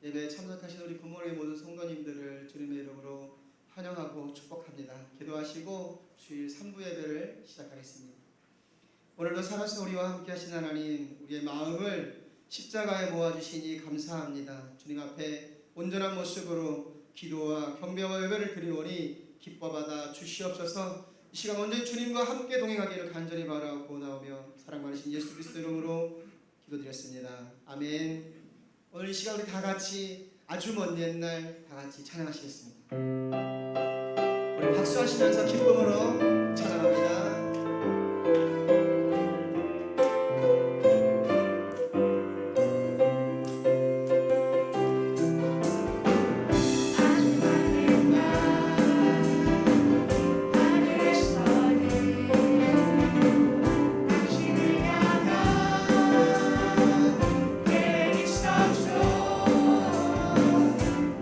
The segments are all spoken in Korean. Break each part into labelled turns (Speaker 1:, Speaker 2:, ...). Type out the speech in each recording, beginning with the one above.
Speaker 1: 예배에 참석하신 우리 부모의 모든 성도님들을 주님의 이름으로 환영하고 축복합니다. 기도하시고 주일 3부 예배를 시작하겠습니다. 오늘도 살아서 우리와 함께 하신 하나님, 우리의 마음을 십자가에 모아주시니 감사합니다. 주님 앞에 온전한 모습으로 기도와 경배와 예배를 드리오니 기뻐받아 주시옵소서. 이 시간 온전히 주님과 함께 동행하기를 간절히 바라고 나오며 사랑 많으신 예수 그리스도 이름으로 기도드렸습니다. 아멘. 오늘 이 시간 우리 다 같이 아주 먼 옛날 다 같이 찬양하시겠습니다. 우리 박수하시면서 기쁨으로 찬양합니다.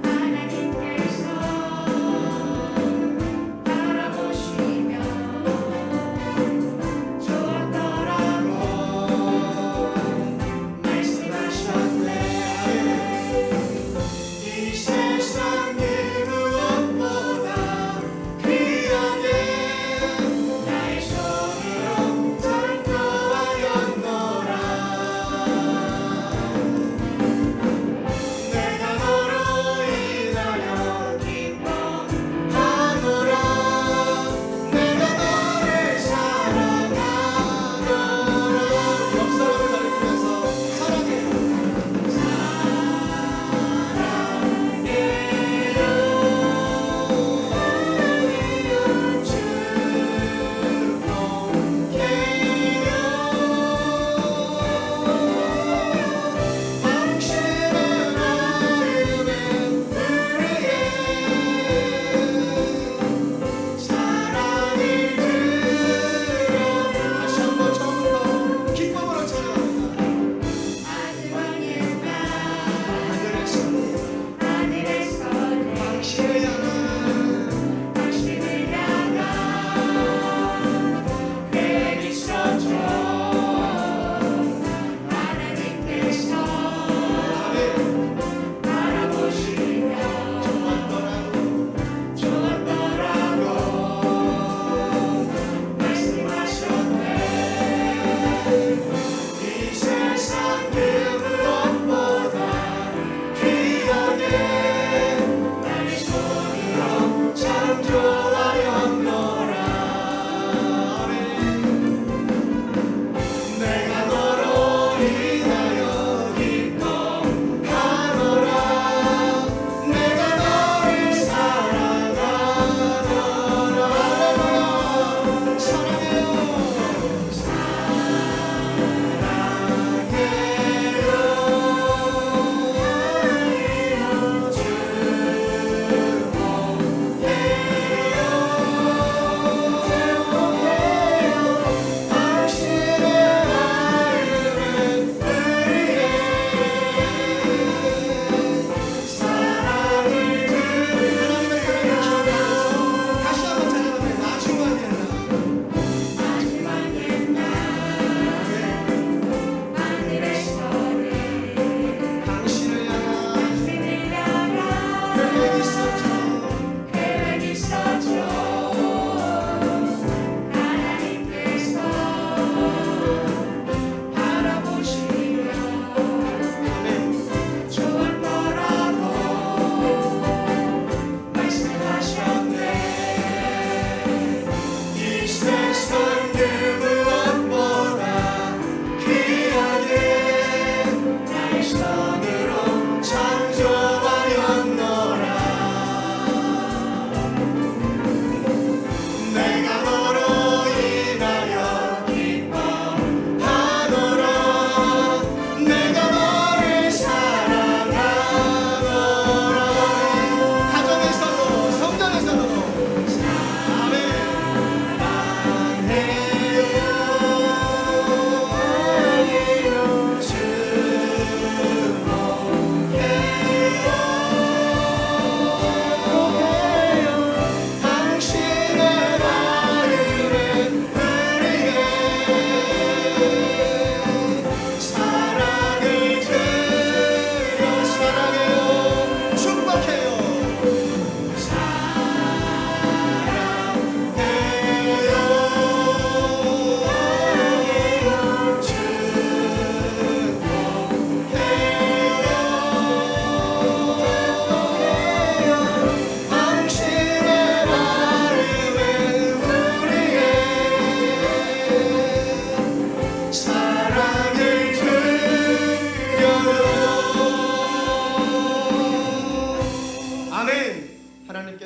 Speaker 2: 하나님께서 바라보시며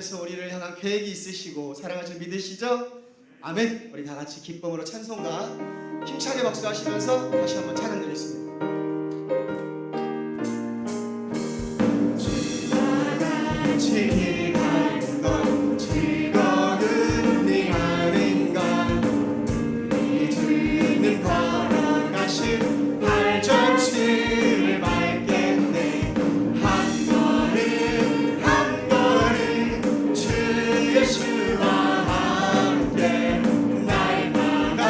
Speaker 1: 하나님께서 우리를 향한 계획이 있으시고 사랑하실 믿으시죠? 아멘. 우리 다 같이 기쁨으로 찬송가 힘차게 박수하시면서 다시 한번 찬양 드리겠습니다. 길 가는 것 즐거운 일 하는 것 이 듣는 걸어가신 발전치를 밟겠네. 한 걸음 한 걸음 주 예수와 함께 날마다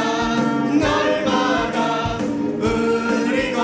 Speaker 1: 우리 걸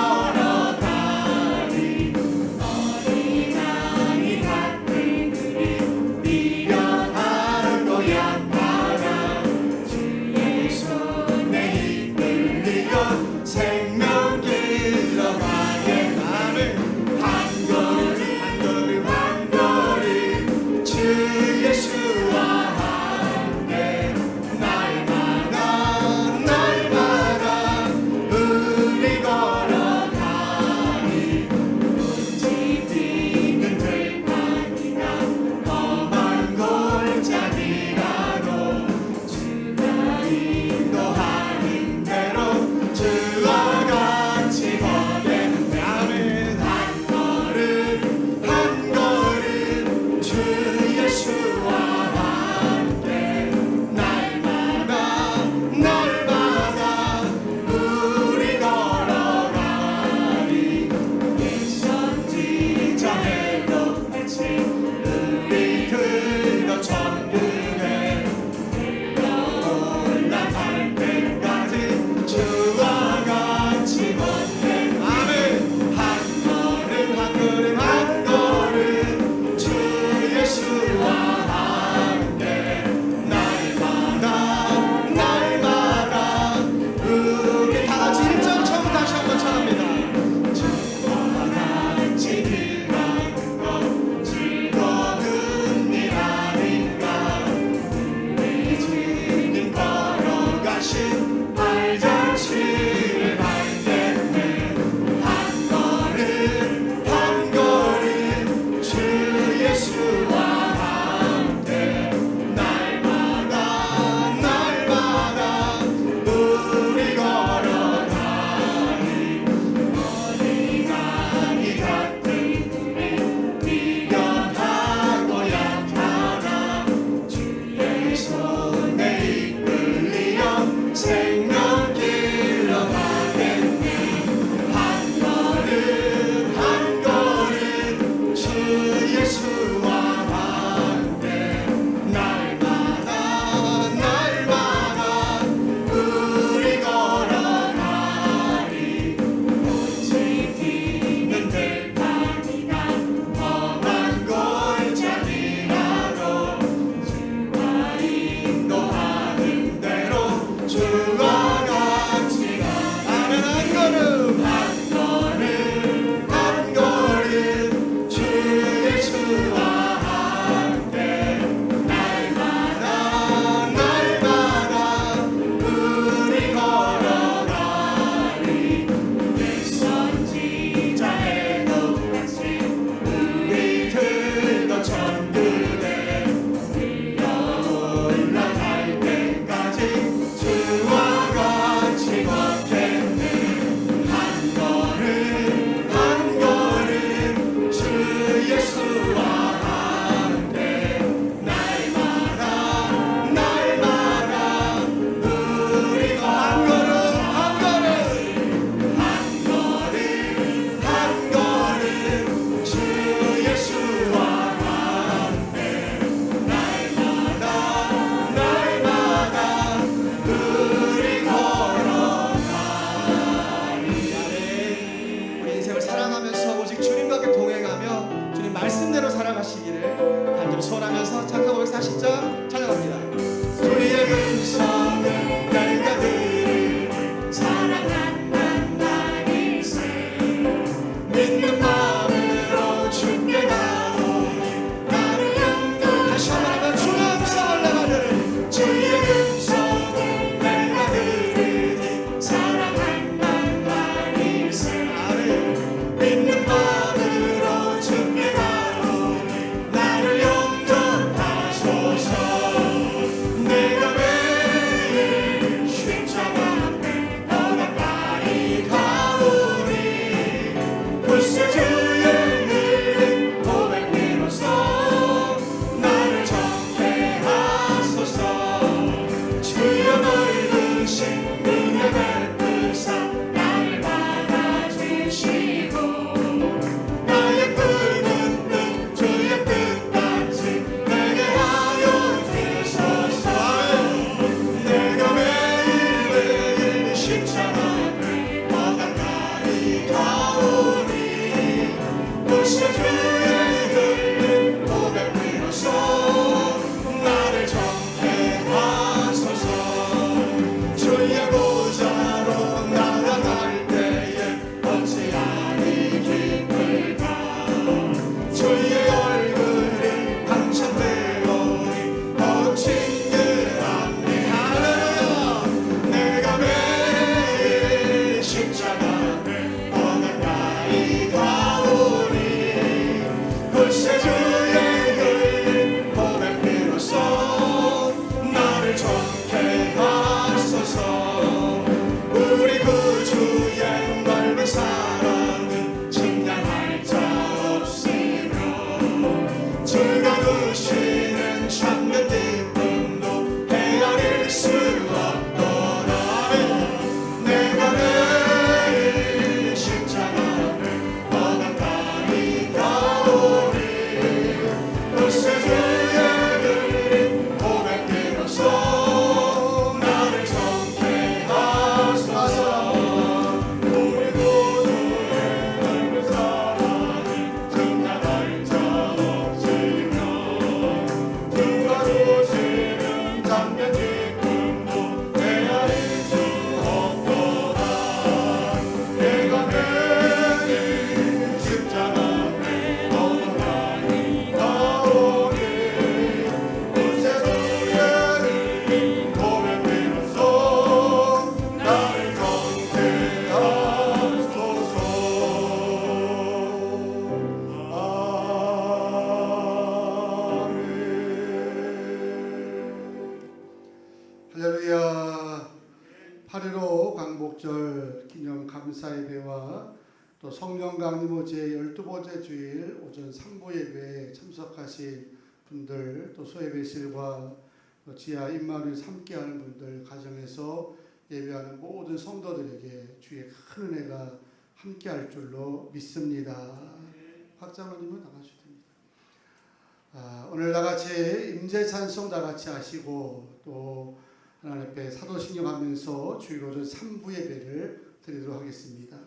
Speaker 2: 8.15 광복절 기념 감사 예배와 또 성령 강림호 제12번째 주일 오전 3부 예배에 참석하신 분들, 또 소예배실과 지하 임마누엘 함께하는 분들, 가정에서 예배하는 모든 성도들에게 주의 큰 은혜가 함께할 줄로 믿습니다. 박장로님은 나가셔도 됩니다. 오늘 다같이 임재 찬송 다같이 하시고 또 하나님 앞에 사도신경하면서 주일 오전 3부 예배를 드리도록 하겠습니다.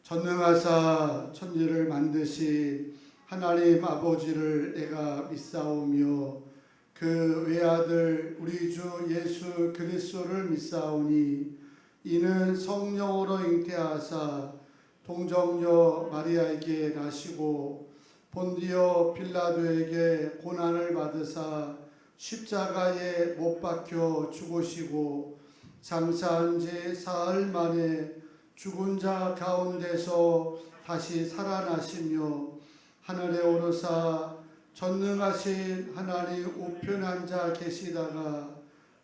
Speaker 2: 전능하사 천지를 만드신 하나님 아버지를 내가 믿사오며 그 외아들 우리 주 예수 그리스도를 믿사오니 이는 성령으로 잉태하사 동정녀 마리아에게 나시고 본디오 빌라도에게 고난을 받으사 십자가에 못 박혀 죽으시고 장사한 지 사흘 만에 죽은 자 가운데서 다시 살아나시며 하늘에 오르사 전능하신 하나님 우편 앉아 계시다가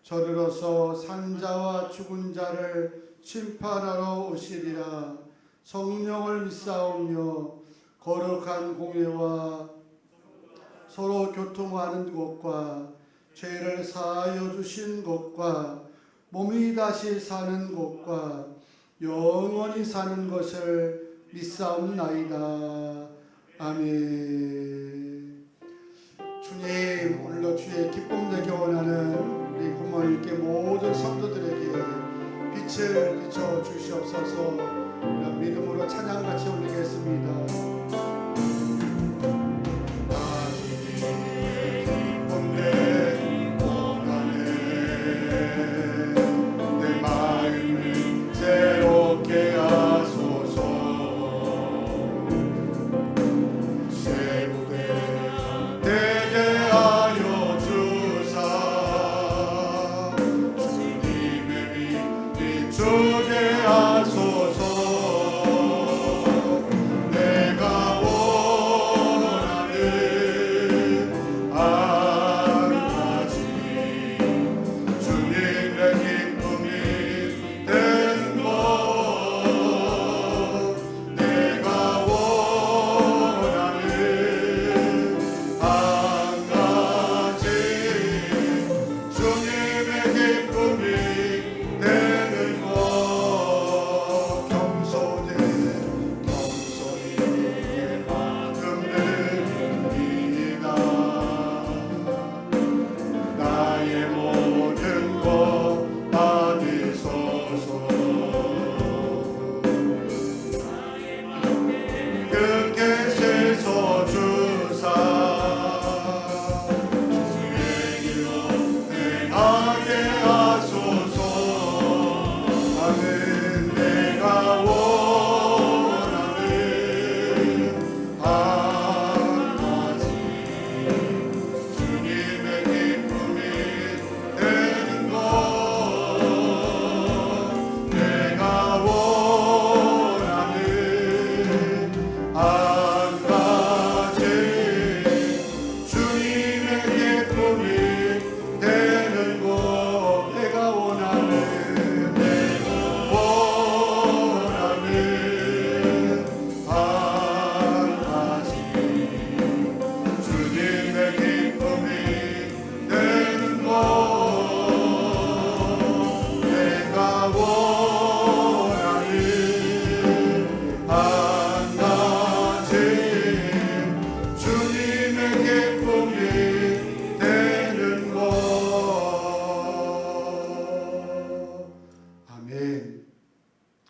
Speaker 2: 저리로서 산자와 죽은 자를 심판하러 오시리라. 성령을 믿사오며 거룩한 공예와 서로 교통하는 것과 죄를 사하여 주신 것과 몸이 다시 사는 것과 영원히 사는 것을 믿사옵나이다. 아멘. 주님, 오늘도 주의 기쁨 되게 원하는 우리 부모님께 모든 성도들에게 빛을 비춰 주시옵소서. 이런 믿음으로 찬양같이 올리겠습니다.
Speaker 3: 주게 하소서. 내가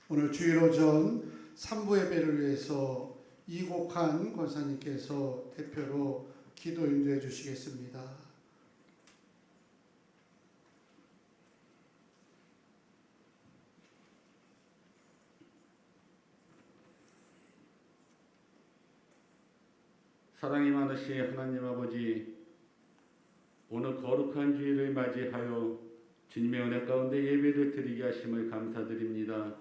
Speaker 2: 오늘 주일 오전 3부 예배를 위해서 이곡한 권사님께서 대표로 기도 인도해 주시겠습니다.
Speaker 3: 사랑이 많으신 하나님 아버지, 오늘 거룩한 주일을 맞이하여 주님의 은혜 가운데 예배를 드리게 하심을 감사드립니다.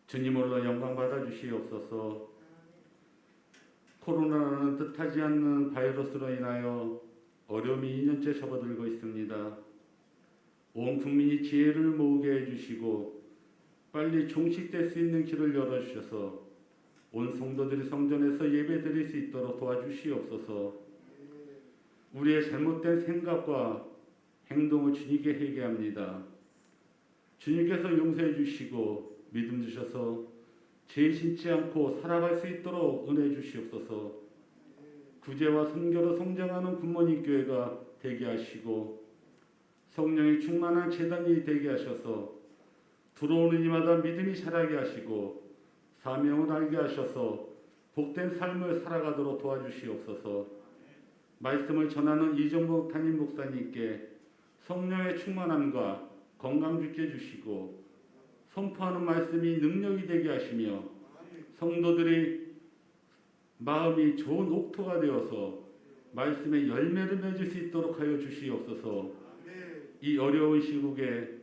Speaker 3: 주님으로 영광 받아 주시옵소서. 코로나라는 뜻하지 않는 바이러스로 인하여 어려움이 2년째 접어들고 있습니다. 온 국민이 지혜를 모으게 해주시고 빨리 종식될 수 있는 길을 열어주셔서 온 성도들이 성전에서 예배드릴 수 있도록 도와주시옵소서. 우리의 잘못된 생각과 행동을 주님께 회개합니다. 주님께서 용서해 주시고 믿음 주셔서 죄 짓지 않고 살아갈 수 있도록 은혜 주시옵소서. 구제와 선교로 성장하는 굿모닝 교회가 되게 하시고 성령이 충만한 제단이 되게 하셔서 들어오는 이마다 믿음이 자라게 하시고 사명을 알게 하셔서 복된 삶을 살아가도록 도와주시옵소서. 말씀을 전하는 이정복 담임 목사님께 성령의 충만함과 건강 주게 해주시고 선포하는 말씀이 능력이 되게 하시며 성도들이 마음이 좋은 옥토가 되어서 말씀의 열매를 맺을 수 있도록 하여 주시옵소서. 이 어려운 시국에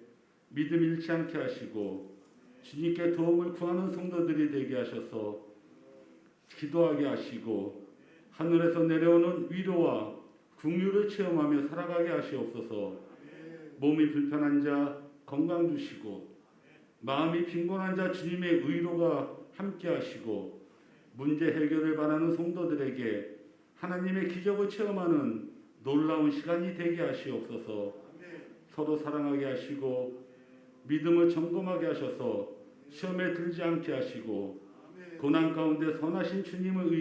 Speaker 3: 믿음 잃지 않게 하시고 주님께 도움을 구하는 성도들이 되게 하셔서 기도하게 하시고 하늘에서 내려오는 위로와 긍휼을 체험하며 살아가게 하시옵소서. 몸이 불편한 자 건강 주시고 마음이 빈곤한 자 주님의 의로가 함께 하시고 문제 해결을 바라는 성도들에게 하나님의 기적을 체험하는 놀라운 시간이 되게 하시옵소서. 서로 사랑하게 하시고 믿음을 점검하게 하셔서 시험에 들지 않게 하시고 고난 가운데 선하신 주님을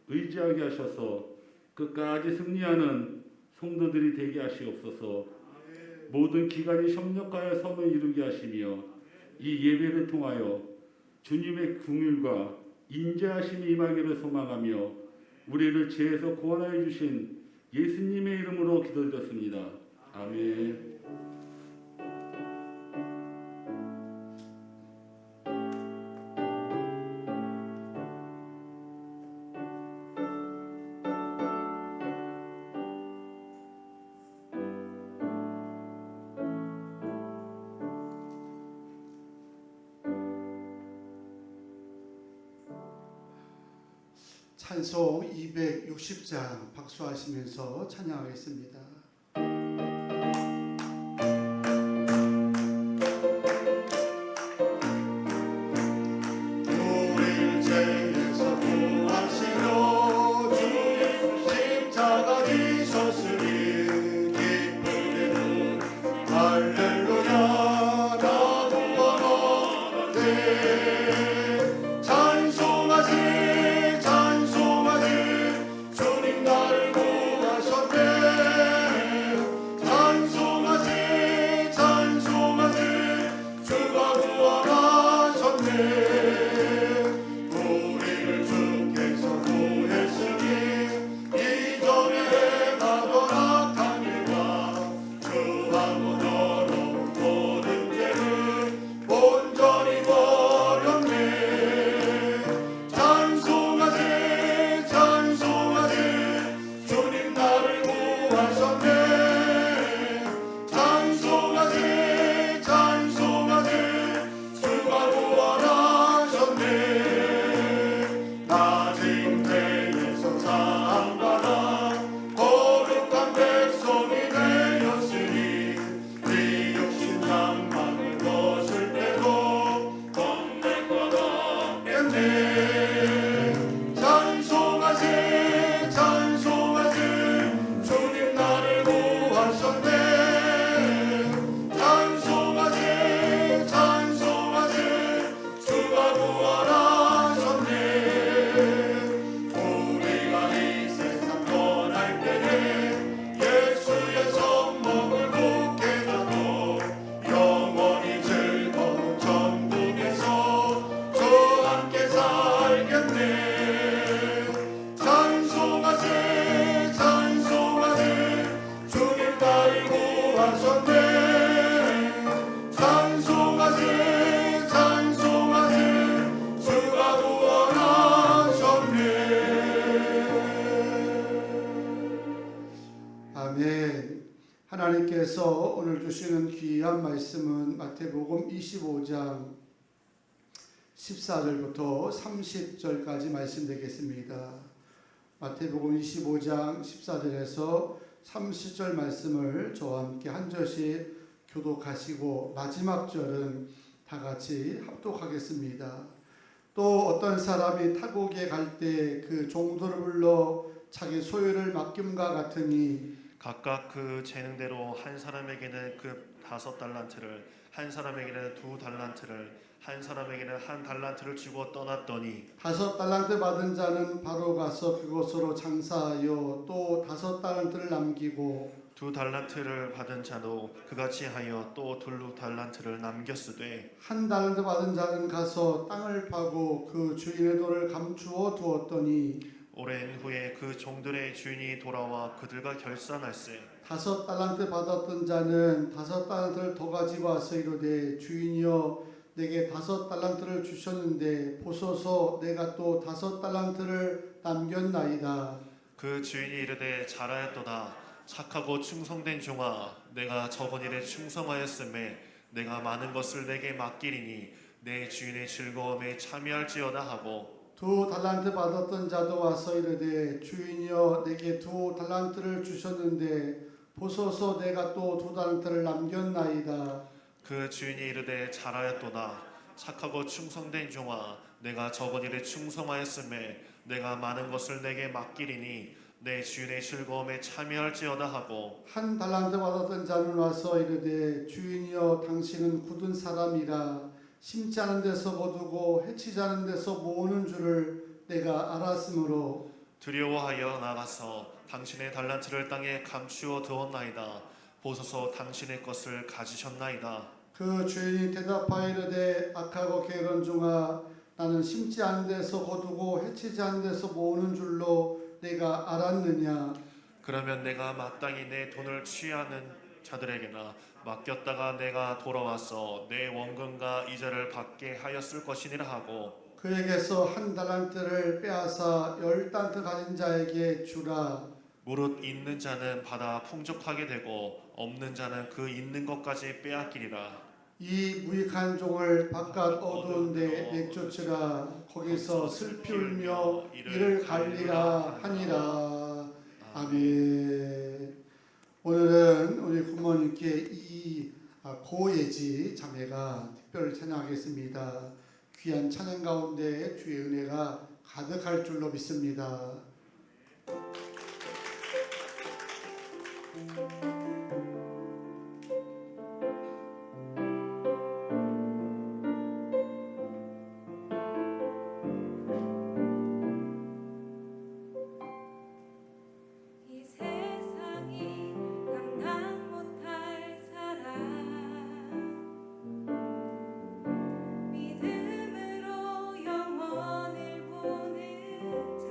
Speaker 3: 의지하게 하셔서 끝까지 승리하는 성도들이 되게 하시옵소서. 모든 기관이 협력하여 선을 이루게 하시며 이 예배를 통하여 주님의 긍휼과 인자하심이 임하기를 소망하며 우리를 죄에서 구원하여 주신 예수님의 이름으로 기도드렸습니다. 아멘.
Speaker 2: 찬송 260장 박수하시면서 찬양하겠습니다.
Speaker 4: 찬송하세 주님 나를 구하셨네.
Speaker 2: 구원하셨네. 찬송하세 찬송하세 주가 구원하셨네. 아멘. 하나님께서 오늘 주시는 귀한 말씀은 마태복음 25장 14절부터 30절까지 말씀 되겠습니다. 마태복음 25장 14절에서 30절 말씀을 저와 함께 한 절씩 교독하시고 마지막 절은 다 같이 합독하겠습니다. 또 어떤 사람이 타국에 갈 때 그 종들을 불러 자기 소유를 맡김과 같으니
Speaker 4: 각각 그 재능대로 한 사람에게는 그 5달란트를, 한 사람에게는 2달란트를, 한 사람에게는 1달란트를 주고 떠났더니
Speaker 2: 5달란트 받은 자는 바로 가서 그곳으로 장사하여 또 5달란트를 남기고
Speaker 4: 2달란트를 받은 자도 그같이 하여 또 2달란트를 남겼으되
Speaker 2: 1달란트 받은 자는 가서 땅을 파고 그 주인의 돈을 감추어 두었더니
Speaker 4: 오랜 후에 그 종들의 주인이 돌아와 그들과 결산할세
Speaker 2: 5달란트 받았던 자는 5달란트를 더 가지고 와서 이르되 주인이여 내게 5달란트를 주셨는데 보소서 내가 또 5달란트를 남겼나이다.
Speaker 4: 그 주인이 이르되 잘하였도다 착하고 충성된 종아 내가 적은 일에 충성하였음에 내가 많은 것을 내게 맡기리니 내 주인의 즐거움에 참여할지어다 하고
Speaker 2: 2달란트 받았던 자도 와서 이르되 주인이여 내게 2달란트를 주셨는데 보소서 내가 또 2달란트를 남겼나이다.
Speaker 4: 그 주인이 이르되 잘하였도다 착하고 충성된 종아 내가 적은 일에 충성하였음에 내가 많은 것을 내게 맡기리니 내 주인의 즐거움에 참여할지어다 하고
Speaker 2: 1달란트 받았던 자는 와서 이르되 주인이여 당신은 굳은 사람이라 심지 않은 데서 거두고 해치지 않은 데서 모으는 줄을 내가 알았으므로
Speaker 4: 두려워하여 나가서 당신의 달란트를 땅에 감추어 두었나이다 보소서 당신의 것을 가지셨나이다.
Speaker 2: 그 주인이 대답하여 이르되 악하고 게으른 종아 나는 심지 않은 데서 거두고 해치지 않은 데서 모으는 줄로 내가 알았느냐.
Speaker 4: 그러면 내가 마땅히 내 돈을 취하는 자들에게나 맡겼다가 내가 돌아와서 내 원금과 이자를 받게 하였을 것이니라 하고
Speaker 2: 그에게서 1달란트를 빼앗아 10달란트 가진 자에게 주라.
Speaker 4: 무릇 있는 자는 받아 풍족하게 되고 없는 자는 그 있는 것까지 빼앗기리라.
Speaker 2: 이 무익한 종을 바깥 어두운 데 내쫓으라. 거기서 슬피 울며 이를 갈리라 하니라. 아멘. 오늘은 우리 부모님께 이 고예지 자매가 특별히 찬양하겠습니다. 귀한 찬양 가운데 주의 은혜가 가득할 줄로 믿습니다.
Speaker 5: 이 세상이 감당 못할 사랑 믿음으로 영원을 보는 자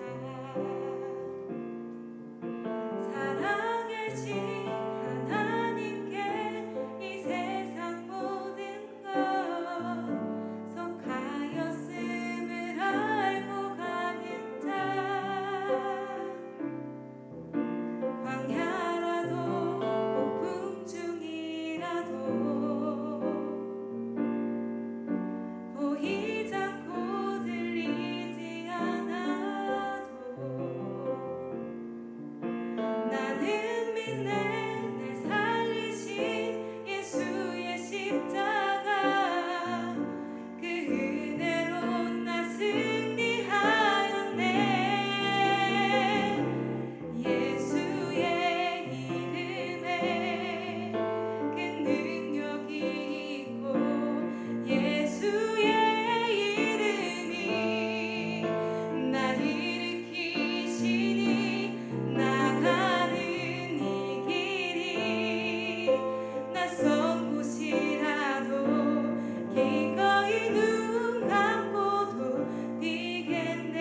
Speaker 5: 살아계신 하나님께 이 세상 모든 것 속하였음을 알고 가는 자 광야라도 폭풍 중이라도 보이지 않고 들리지 않아도 나는 믿네 날 살리신 예수의 십자가 그 은혜로 나 승리하였네 예수의 이름에 그 능력이 있고 예수의 이름이 날 일으키시니 나가는 이 길이 낯선 곳이라도 기꺼이 눈 감고도 뛰겠네.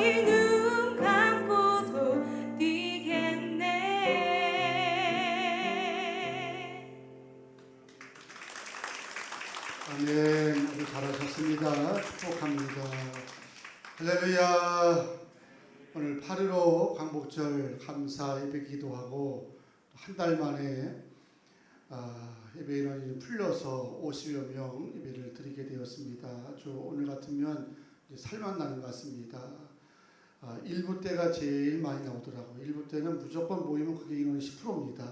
Speaker 5: 기꺼이 눈 감고도 뛰겠네.
Speaker 2: 아멘. 아주 잘하셨습니다. 축복합니다. 할렐루야. 오늘 8.15 광복절 감사 예배 기도하고 한 달 만에 예배 인원이 풀려서 50여 명 예배를 드리게 되었습니다. 아주 오늘 같으면 이제 살만 나는 것 같습니다. 일부 때가 제일 많이 나오더라고요. 일부 때는 무조건 모이면 그게 인원이 10%입니다.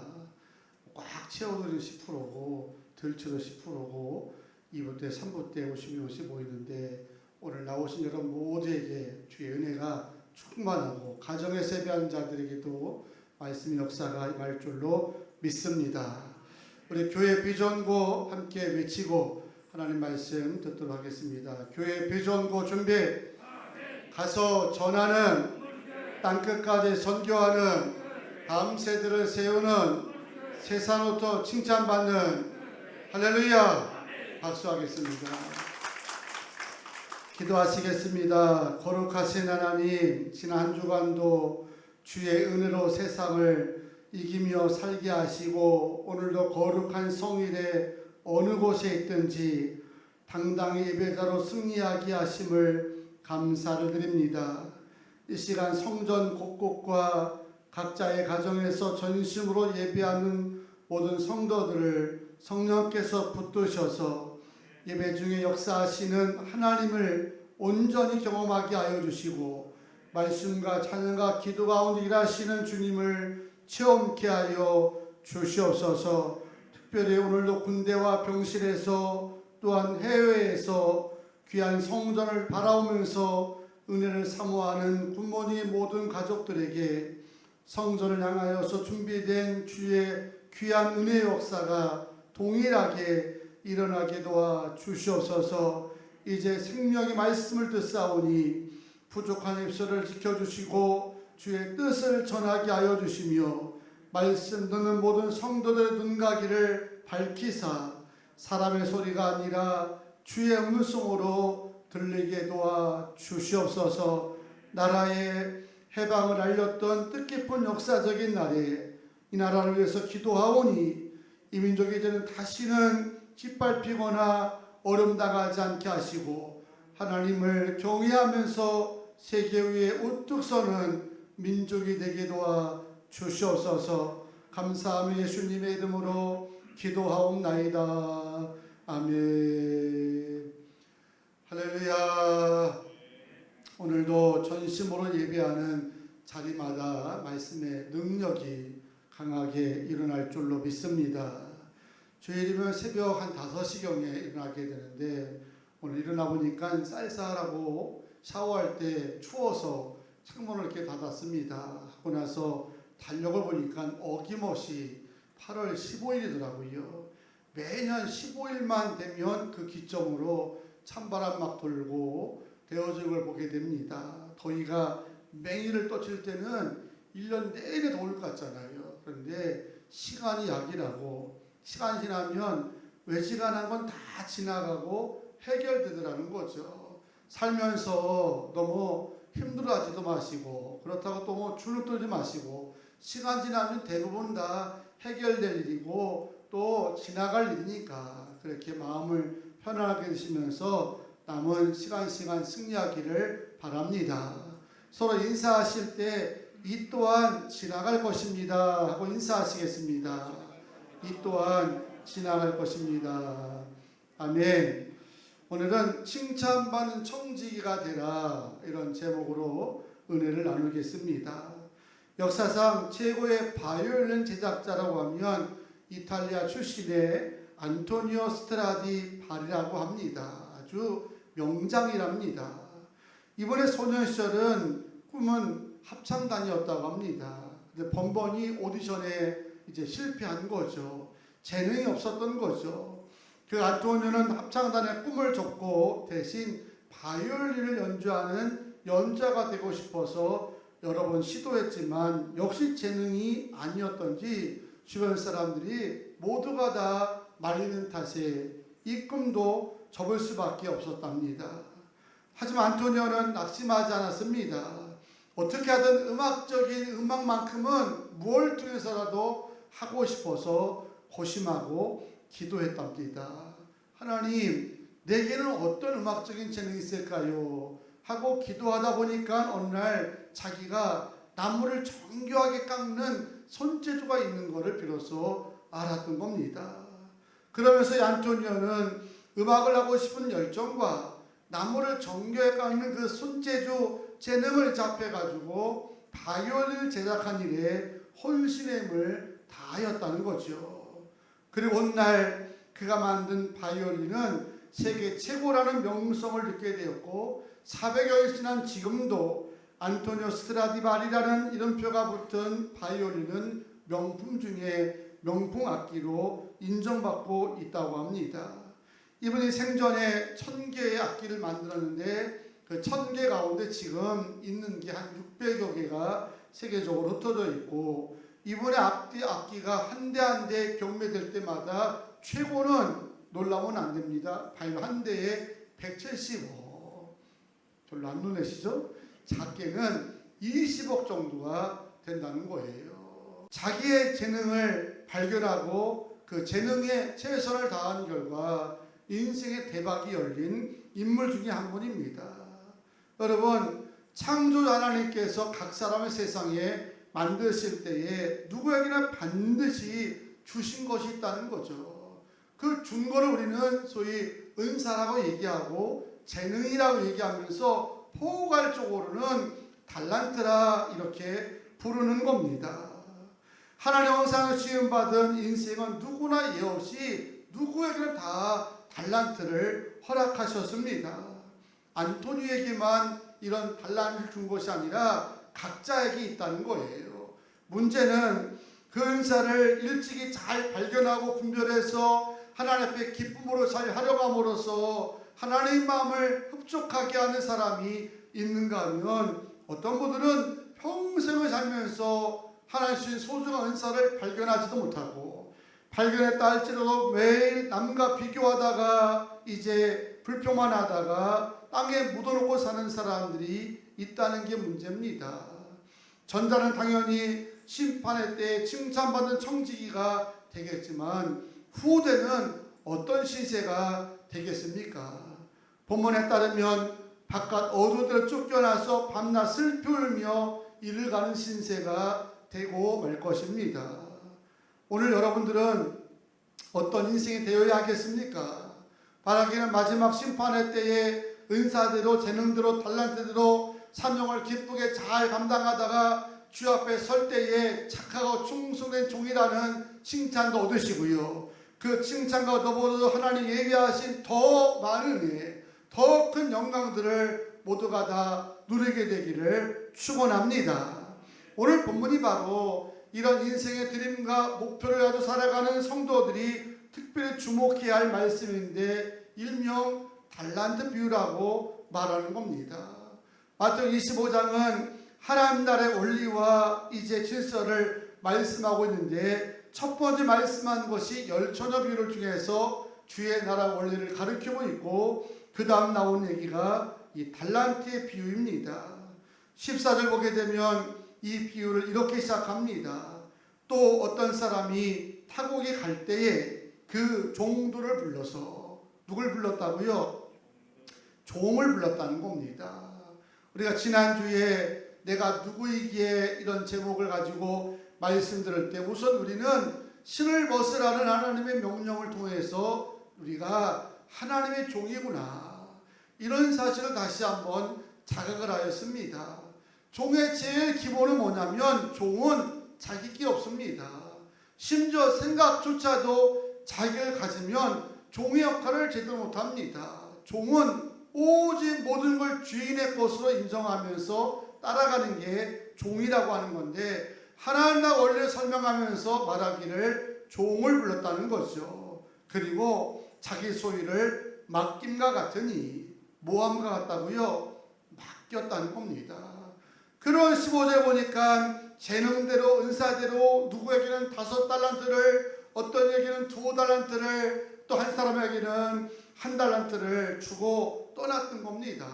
Speaker 2: 꽉 채워드리는 10%고 덜쳐도 10%고 2부 때, 3부 때 50명씩 모이는데 오늘 나오신 여러분 모두에게 주의 은혜가 충만하고 가정에서 예배한 자들에게도 말씀 역사가 임할 줄로 믿습니다. 우리 교회 비전고 함께 외치고 하나님 말씀 듣도록 하겠습니다. 교회 비전고 준비. 가서 전하는, 땅끝까지 선교하는, 다음 세대를 세우는, 세상으로부터 칭찬받는, 할렐루야. 박수하겠습니다. 기도하시겠습니다. 거룩하신 하나님, 지난 한 주간도 주의 은혜로 세상을 이기며 살게 하시고 오늘도 거룩한 성일에 어느 곳에 있든지 당당히 예배자로 승리하게 하심을 감사를 드립니다. 이 시간 성전 곳곳과 각자의 가정에서 전심으로 예배하는 모든 성도들을 성령께서 붙드셔서 예배 중에 역사하시는 하나님을 온전히 경험하게 하여 주시고 말씀과 찬양과 기도 가운데 일하시는 주님을 체험케 하여 주시옵소서. 특별히 오늘도 군대와 병실에서 또한 해외에서 귀한 성전을 바라오면서 은혜를 사모하는 부모님 모든 가족들에게 성전을 향하여서 준비된 주의 귀한 은혜의 역사가 동일하게 일어나게 도와 주시옵소서. 이제 생명의 말씀을 듣사오니 부족한 입술을 지켜주시고 주의 뜻을 전하게 하여 주시며 말씀 듣는 모든 성도들의 눈가기를 밝히사 사람의 소리가 아니라 주의 음성으로 들리게 도와 주시옵소서. 나라의 해방을 알렸던 뜻깊은 역사적인 날에 이 나라를 위해서 기도하오니 이 민족이 이제는 다시는 짓밟히거나 어려움당하지 않게 하시고 하나님을 경외하면서 세계 위에 우뚝 서는 민족이 되게 도와 주시옵소서. 감사하며 예수님의 이름으로 기도하옵나이다. 아멘. 할렐루야. 오늘도 전심으로 예배하는 자리마다 말씀의 능력이 강하게 일어날 줄로 믿습니다. 주일이면 새벽 한 5시경에 일어나게 되는데 오늘 일어나 보니까 쌀쌀하고 샤워할 때 추워서 창문을 이렇게 닫았습니다. 하고 나서 달력을 보니까 어김없이 8월 15일이더라고요. 매년 15일만 되면 그 기점으로 찬바람 막 돌고 데워진 걸 보게 됩니다. 더위가 맹위를 떠칠 때는 1년 내내 더울 것 같잖아요. 그런데 시간이 약이라고 시간 지나면 외지간한 건 다 지나가고 해결되더라는 거죠. 살면서 너무 힘들어하지도 마시고 그렇다고 또 뭐 주눅들지 마시고 시간 지나면 대부분 다 해결될 일이고 또 지나갈 일이니까 그렇게 마음을 편안하게 드시면서 남은 시간 승리하기를 바랍니다. 서로 인사하실 때 이 또한 지나갈 것입니다 하고 인사하시겠습니다. 이 또한 지나갈 것입니다. 아멘. 오늘은 칭찬받는 청지기가 되라 이런 제목으로 은혜를 나누겠습니다. 역사상 최고의 바이올린 제작자라고 하면 이탈리아 출신의 안토니오 스트라디 바리라고 합니다. 아주 명장이랍니다. 이번에 소년 시절은 꿈은 합창단이었다고 합니다. 근데 번번이 오디션에 이제 실패한 거죠. 재능이 없었던 거죠. 그 안토니오는 합창단의 꿈을 접고 대신 바이올린을 연주하는 연주자가 되고 싶어서 여러 번 시도했지만 역시 재능이 아니었던지 주변 사람들이 모두가 다 말리는 탓에 이 꿈도 접을 수밖에 없었답니다. 하지만 안토니오는 낙심하지 않았습니다. 어떻게 하든 음악적인 음악만큼은 무엇을 통해서라도 하고 싶어서 고심하고 기도했답니다. 하나님, 내게는 어떤 음악적인 재능이 있을까요? 하고 기도하다 보니까 어느 날 자기가 나무를 정교하게 깎는 손재주가 있는 것을 비로소 알았던 겁니다. 그러면서 안토니오는 음악을 하고 싶은 열정과 나무를 정교하게 깎는 그 손재주 재능을 잡혀가지고 바이올린을 제작한 일에 혼신의 힘을 다하였다는 거죠. 그리고 어느 날 그가 만든 바이올린은 세계 최고라는 명성을 듣게 되었고 400여일 지난 지금도 안토니오 스트라디바리라는 이름표가 붙은 바이올린은 명품 중에 명품 악기로 인정받고 있다고 합니다. 이분이 생전에 1000개의 악기를 만들었는데 그 1000개 가운데 지금 있는 게 한 600여 개가 세계적으로 흩어져 있고, 이분의 악기가 한 대 한 대 경매될 때마다 최고는 놀라면 안 됩니다. 바이올 한 대에 170억. 별로 안 놀라시죠? 작게는 20억 정도가 된다는 거예요. 자기의 재능을 발견하고 그 재능에 최선을 다한 결과 인생의 대박이 열린 인물 중에 한 분입니다. 여러분, 창조주 하나님께서 각 사람의 세상에 만드실 때에 누구에게나 반드시 주신 것이 있다는 거죠. 그 준 거를 우리는 소위 은사라고 얘기하고 재능이라고 얘기하면서 포괄적으로는 달란트라 이렇게 부르는 겁니다. 하나님의 형상을 지음받은 인생은 누구나 예 없이 누구에게나 다 달란트를 허락하셨습니다. 안토니에게만 이런 달란트를 준 것이 아니라 각자에게 있다는 거예요. 문제는 그 은사를 일찍이 잘 발견하고 분별해서 하나님 앞에 기쁨으로 잘 활용함으로써 하나님의 마음을 흡족하게 하는 사람이 있는가 하면, 어떤 분들은 평생을 살면서 하나님 주신 소중한 은사를 발견하지도 못하고, 발견했다 할지라도 매일 남과 비교하다가 이제 불평만 하다가 땅에 묻어놓고 사는 사람들이 있다는 게 문제입니다. 전자는 당연히 심판의 때에 칭찬받는 청지기가 되겠지만 후대는 어떤 신세가 되겠습니까? 본문에 따르면 바깥 어두운데로 쫓겨나서 밤낮 슬피 울며 이를 가는 신세가 되고 말 것입니다. 오늘 여러분들은 어떤 인생이 되어야 하겠습니까? 바라기는 마지막 심판의 때에 은사대로 재능대로 달란트대로 사명을 기쁘게 잘 감당하다가 주 앞에 설 때에 착하고 충성된 종이라는 칭찬도 얻으시고요. 그 칭찬과 더불어 하나님 예비하신 더 많은 은혜, 더 큰 영광들을 모두가 다 누리게 되기를 축원합니다. 오늘 본문이 바로 이런 인생의 드림과 목표를 가지고 살아가는 성도들이 특별히 주목해야 할 말씀인데, 일명 달란트 비유라고 말하는 겁니다. 마태복음 25장은 하나님 나라의 원리와 이제 질서를 말씀하고 있는데, 첫 번째 말씀한 것이 열처녀 비유를 통해서 주의 나라 원리를 가르치고 있고, 그 다음 나온 얘기가 이 달란트의 비유입니다. 14절 보게 되면 이 비유를 이렇게 시작합니다. 또 어떤 사람이 타국에 갈 때에 그 종들을 불러서, 누굴 불렀다고요? 종을 불렀다는 겁니다. 우리가 지난주에 내가 누구이기에 이런 제목을 가지고 말씀 들을 때 우선 우리는 신을 벗으라는 하나님의 명령을 통해서 우리가 하나님의 종이구나, 이런 사실을 다시 한번 자각을 하였습니다. 종의 제일 기본은 뭐냐면 종은 자기 게 없습니다. 심지어 생각조차도 자기를 가지면 종의 역할을 제대로 못합니다. 종은 오직 모든 걸 주인의 것으로 인정하면서 따라가는 게 종이라고 하는 건데, 하나님의 원리를 설명하면서 말하기를 종을 불렀다는 거죠. 그리고 자기 소유를 맡김과 같으니, 모함과 같다고요? 맡겼다는 겁니다. 그런 15절 보니까 재능대로 은사대로 누구에게는 5달란트를, 어떤 에게는 2달란트를, 또 한 사람에게는 1달란트를 주고 떠났던 겁니다.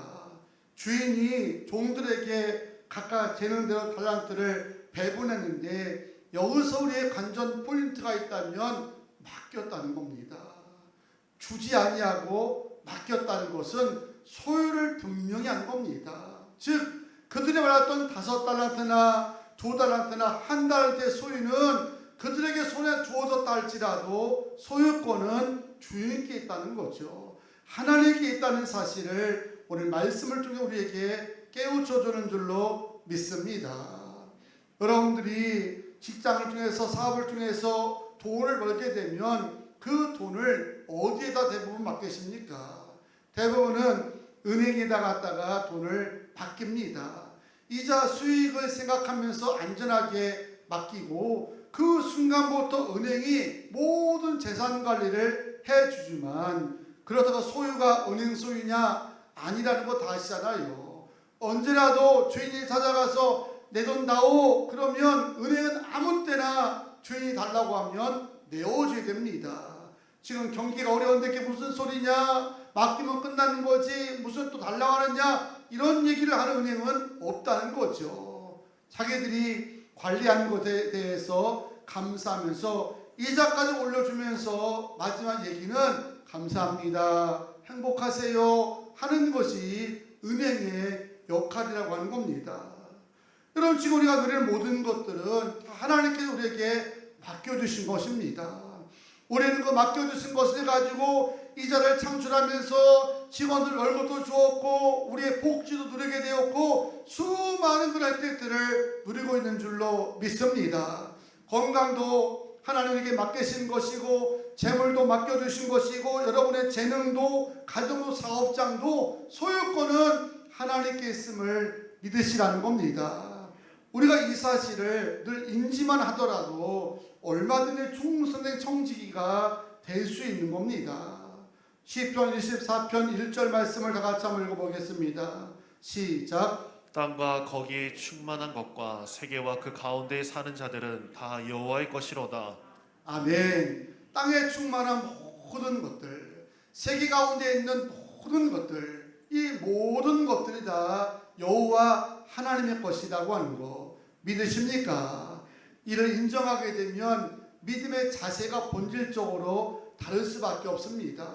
Speaker 2: 주인이 종들에게 각각 재능대로 달란트를 배분했는데 여기서 우리의 관전 포인트가 있다면 맡겼다는 겁니다. 주지 아니하고 맡겼다는 것은 소유를 분명히 한 겁니다. 즉 그들이 말했던 5달란트나 2달란트나 1달란트의 소유는 그들에게 손에 주어졌다 할지라도 소유권은 주인께 있다는 거죠. 하나님께 있다는 사실을 오늘 말씀을 통해 우리에게 깨우쳐 주는 줄로 믿습니다. 여러분들이 직장을 통해서 사업을 통해서 돈을 벌게 되면 그 돈을 어디에다 대부분 맡기십니까? 대부분은 은행에다 갖다가 돈을 맡깁니다. 이자 수익을 생각하면서 안전하게 맡기고 그 순간부터 은행이 모든 재산 관리를 해주지만 그러다가 소유가 은행 소유냐 아니라는 거 다 아시잖아요. 언제라도 주인이 찾아가서 내 돈 다오 그러면 은행은 아무 때나 주인이 달라고 하면 내어줘야 됩니다. 지금 경기가 어려운데 그게 무슨 소리냐, 맡기면 끝나는 거지 무슨 또 달라고 하느냐 이런 얘기를 하는 은행은 없다는 거죠. 자기들이 관리하는 것에 대해서 감사하면서 이자까지 올려주면서 마지막 얘기는 감사합니다, 행복하세요 하는 것이 은행의 역할이라고 하는 겁니다. 여러분 지금 우리가 누리는 모든 것들은 하나님께서 우리에게 맡겨주신 것입니다. 우리는 그 맡겨주신 것을 가지고 이자를 창출하면서 직원들 월급도 주었고 우리의 복지도 누리게 되었고 수많은 그런 혜택들을 누리고 있는 줄로 믿습니다. 건강도 하나님에게 맡기신 것이고 재물도 맡겨주신 것이고 여러분의 재능도 가정도 사업장도 소유권은 하나님께 있음을 믿으시라는 겁니다. 우리가 이 사실을 늘 인지만 하더라도 얼마든지 충성된 청지기가 될 수 있는 겁니다. 시편 24편 1절 말씀을 다 같이 한번 읽어보겠습니다. 시작.
Speaker 4: 땅과 거기에 충만한 것과 세계와 그 가운데에 사는 자들은 다 여호와의 것이로다.
Speaker 2: 아멘. 땅에 충만한 모든 것들, 세계 가운데 있는 모든 것들, 이 모든 것들이 다 여호와 하나님의 것이라고 하는 거 믿으십니까? 이를 인정하게 되면 믿음의 자세가 본질적으로 다를 수밖에 없습니다.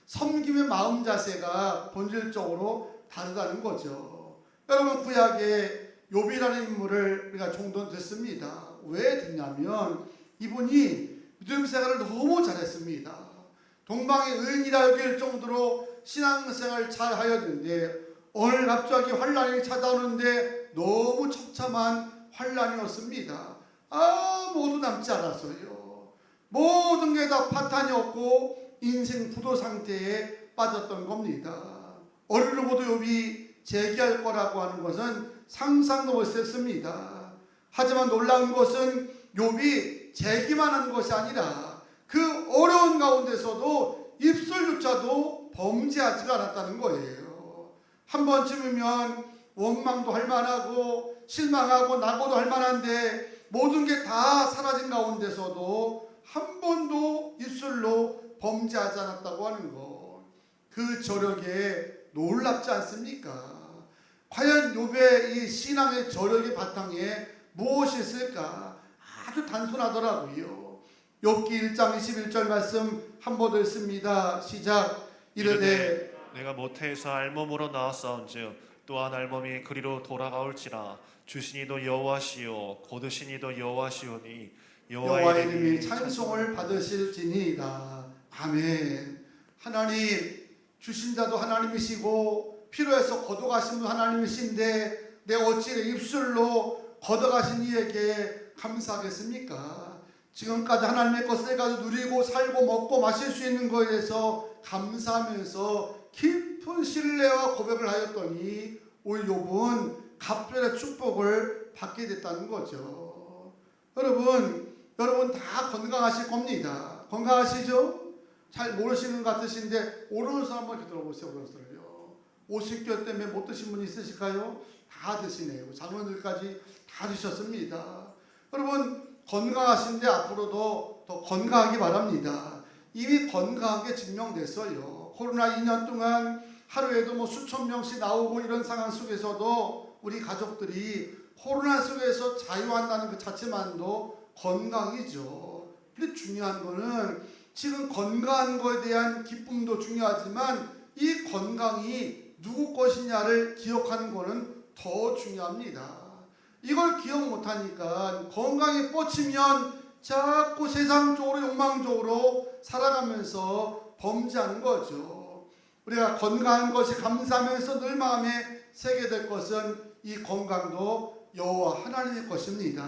Speaker 2: 섬김의 마음 자세가 본질적으로 다르다는 거죠. 여러분 구약에 욥이라는 인물을 우리가 종종 듣습니다. 왜 듣냐면 이분이 믿음 생활을 너무 잘했습니다. 동방의 의인이라 여길 정도로 신앙생활을 잘 하였는데 오늘 갑자기 환란이 찾아오는데 너무 처참한 환란이었습니다. 아무도 남지 않았어요. 모든 게 다 파탄이 없고 인생 부도 상태에 빠졌던 겁니다. 어느 누구도 욥이 재기할 거라고 하는 것은 상상도 못했습니다. 하지만 놀라운 것은 욥이 재기만 한 것이 아니라 그 어려운 가운데서도 입술조차도 범죄하지가 않았다는 거예요. 한 번쯤이면 원망도 할 만하고 실망하고 낙오도 할 만한데 모든 게 다 사라진 가운데서도 한 번도 입술로 범죄하지 않았다고 하는 것, 그 저력에 놀랍지 않습니까? 과연 욥의 이 신앙의 저력의 바탕에 무엇이 있을까? 아주 단순하더라고요. 욥기 1장 21절 말씀 한 번 더 읽습니다. 시작. 이르되
Speaker 4: 내가 모태에서 알몸으로 나왔사온즉 또한 알몸이 그리로 돌아가올지라 주신이도 여호와시요 거두신이도 여호와시오니
Speaker 2: 여호와의 이름이 찬송을 받으실지니이다. 아멘. 하나님 주신 자도 하나님이시고 필요해서 걷어가신 분 하나님이신데 내 어찌 내 입술로 걷어가신 이에게 감사하겠습니까? 지금까지 하나님의 것을 가지고 누리고 살고 먹고 마실 수 있는 것에 대해서 감사하면서 깊은 신뢰와 고백을 하였더니 오늘 욥은 갑절의 축복을 받게 됐다는 거죠. 여러분 다 건강하실 겁니다. 건강하시죠? 잘 모르시는 것 같으신데 오른손 한번 이렇게 들어보세요. 오른손을요. 오십견 때문에 못 드신 분 있으실까요? 다 드시네요. 장모님들까지 다 드셨습니다. 여러분 건강하신데 앞으로도 더 건강하기 바랍니다. 이미 건강하게 증명됐어요. 코로나 2년 동안 하루에도 뭐 수천 명씩 나오고 이런 상황 속에서도 우리 가족들이 코로나 속에서 자유한다는 그 자체만도 건강이죠. 근데 중요한 거는 지금 건강한 거에 대한 기쁨도 중요하지만 이 건강이 누구 것이냐를 기억하는 거는 더 중요합니다. 이걸 기억 못하니까 건강이 뻗치면 자꾸 세상적으로 욕망적으로 살아가면서 범죄하는 거죠. 우리가 건강한 것이 감사하면서 늘 마음에 새게 될 것은 이 건강도 여호와 하나님의 것입니다.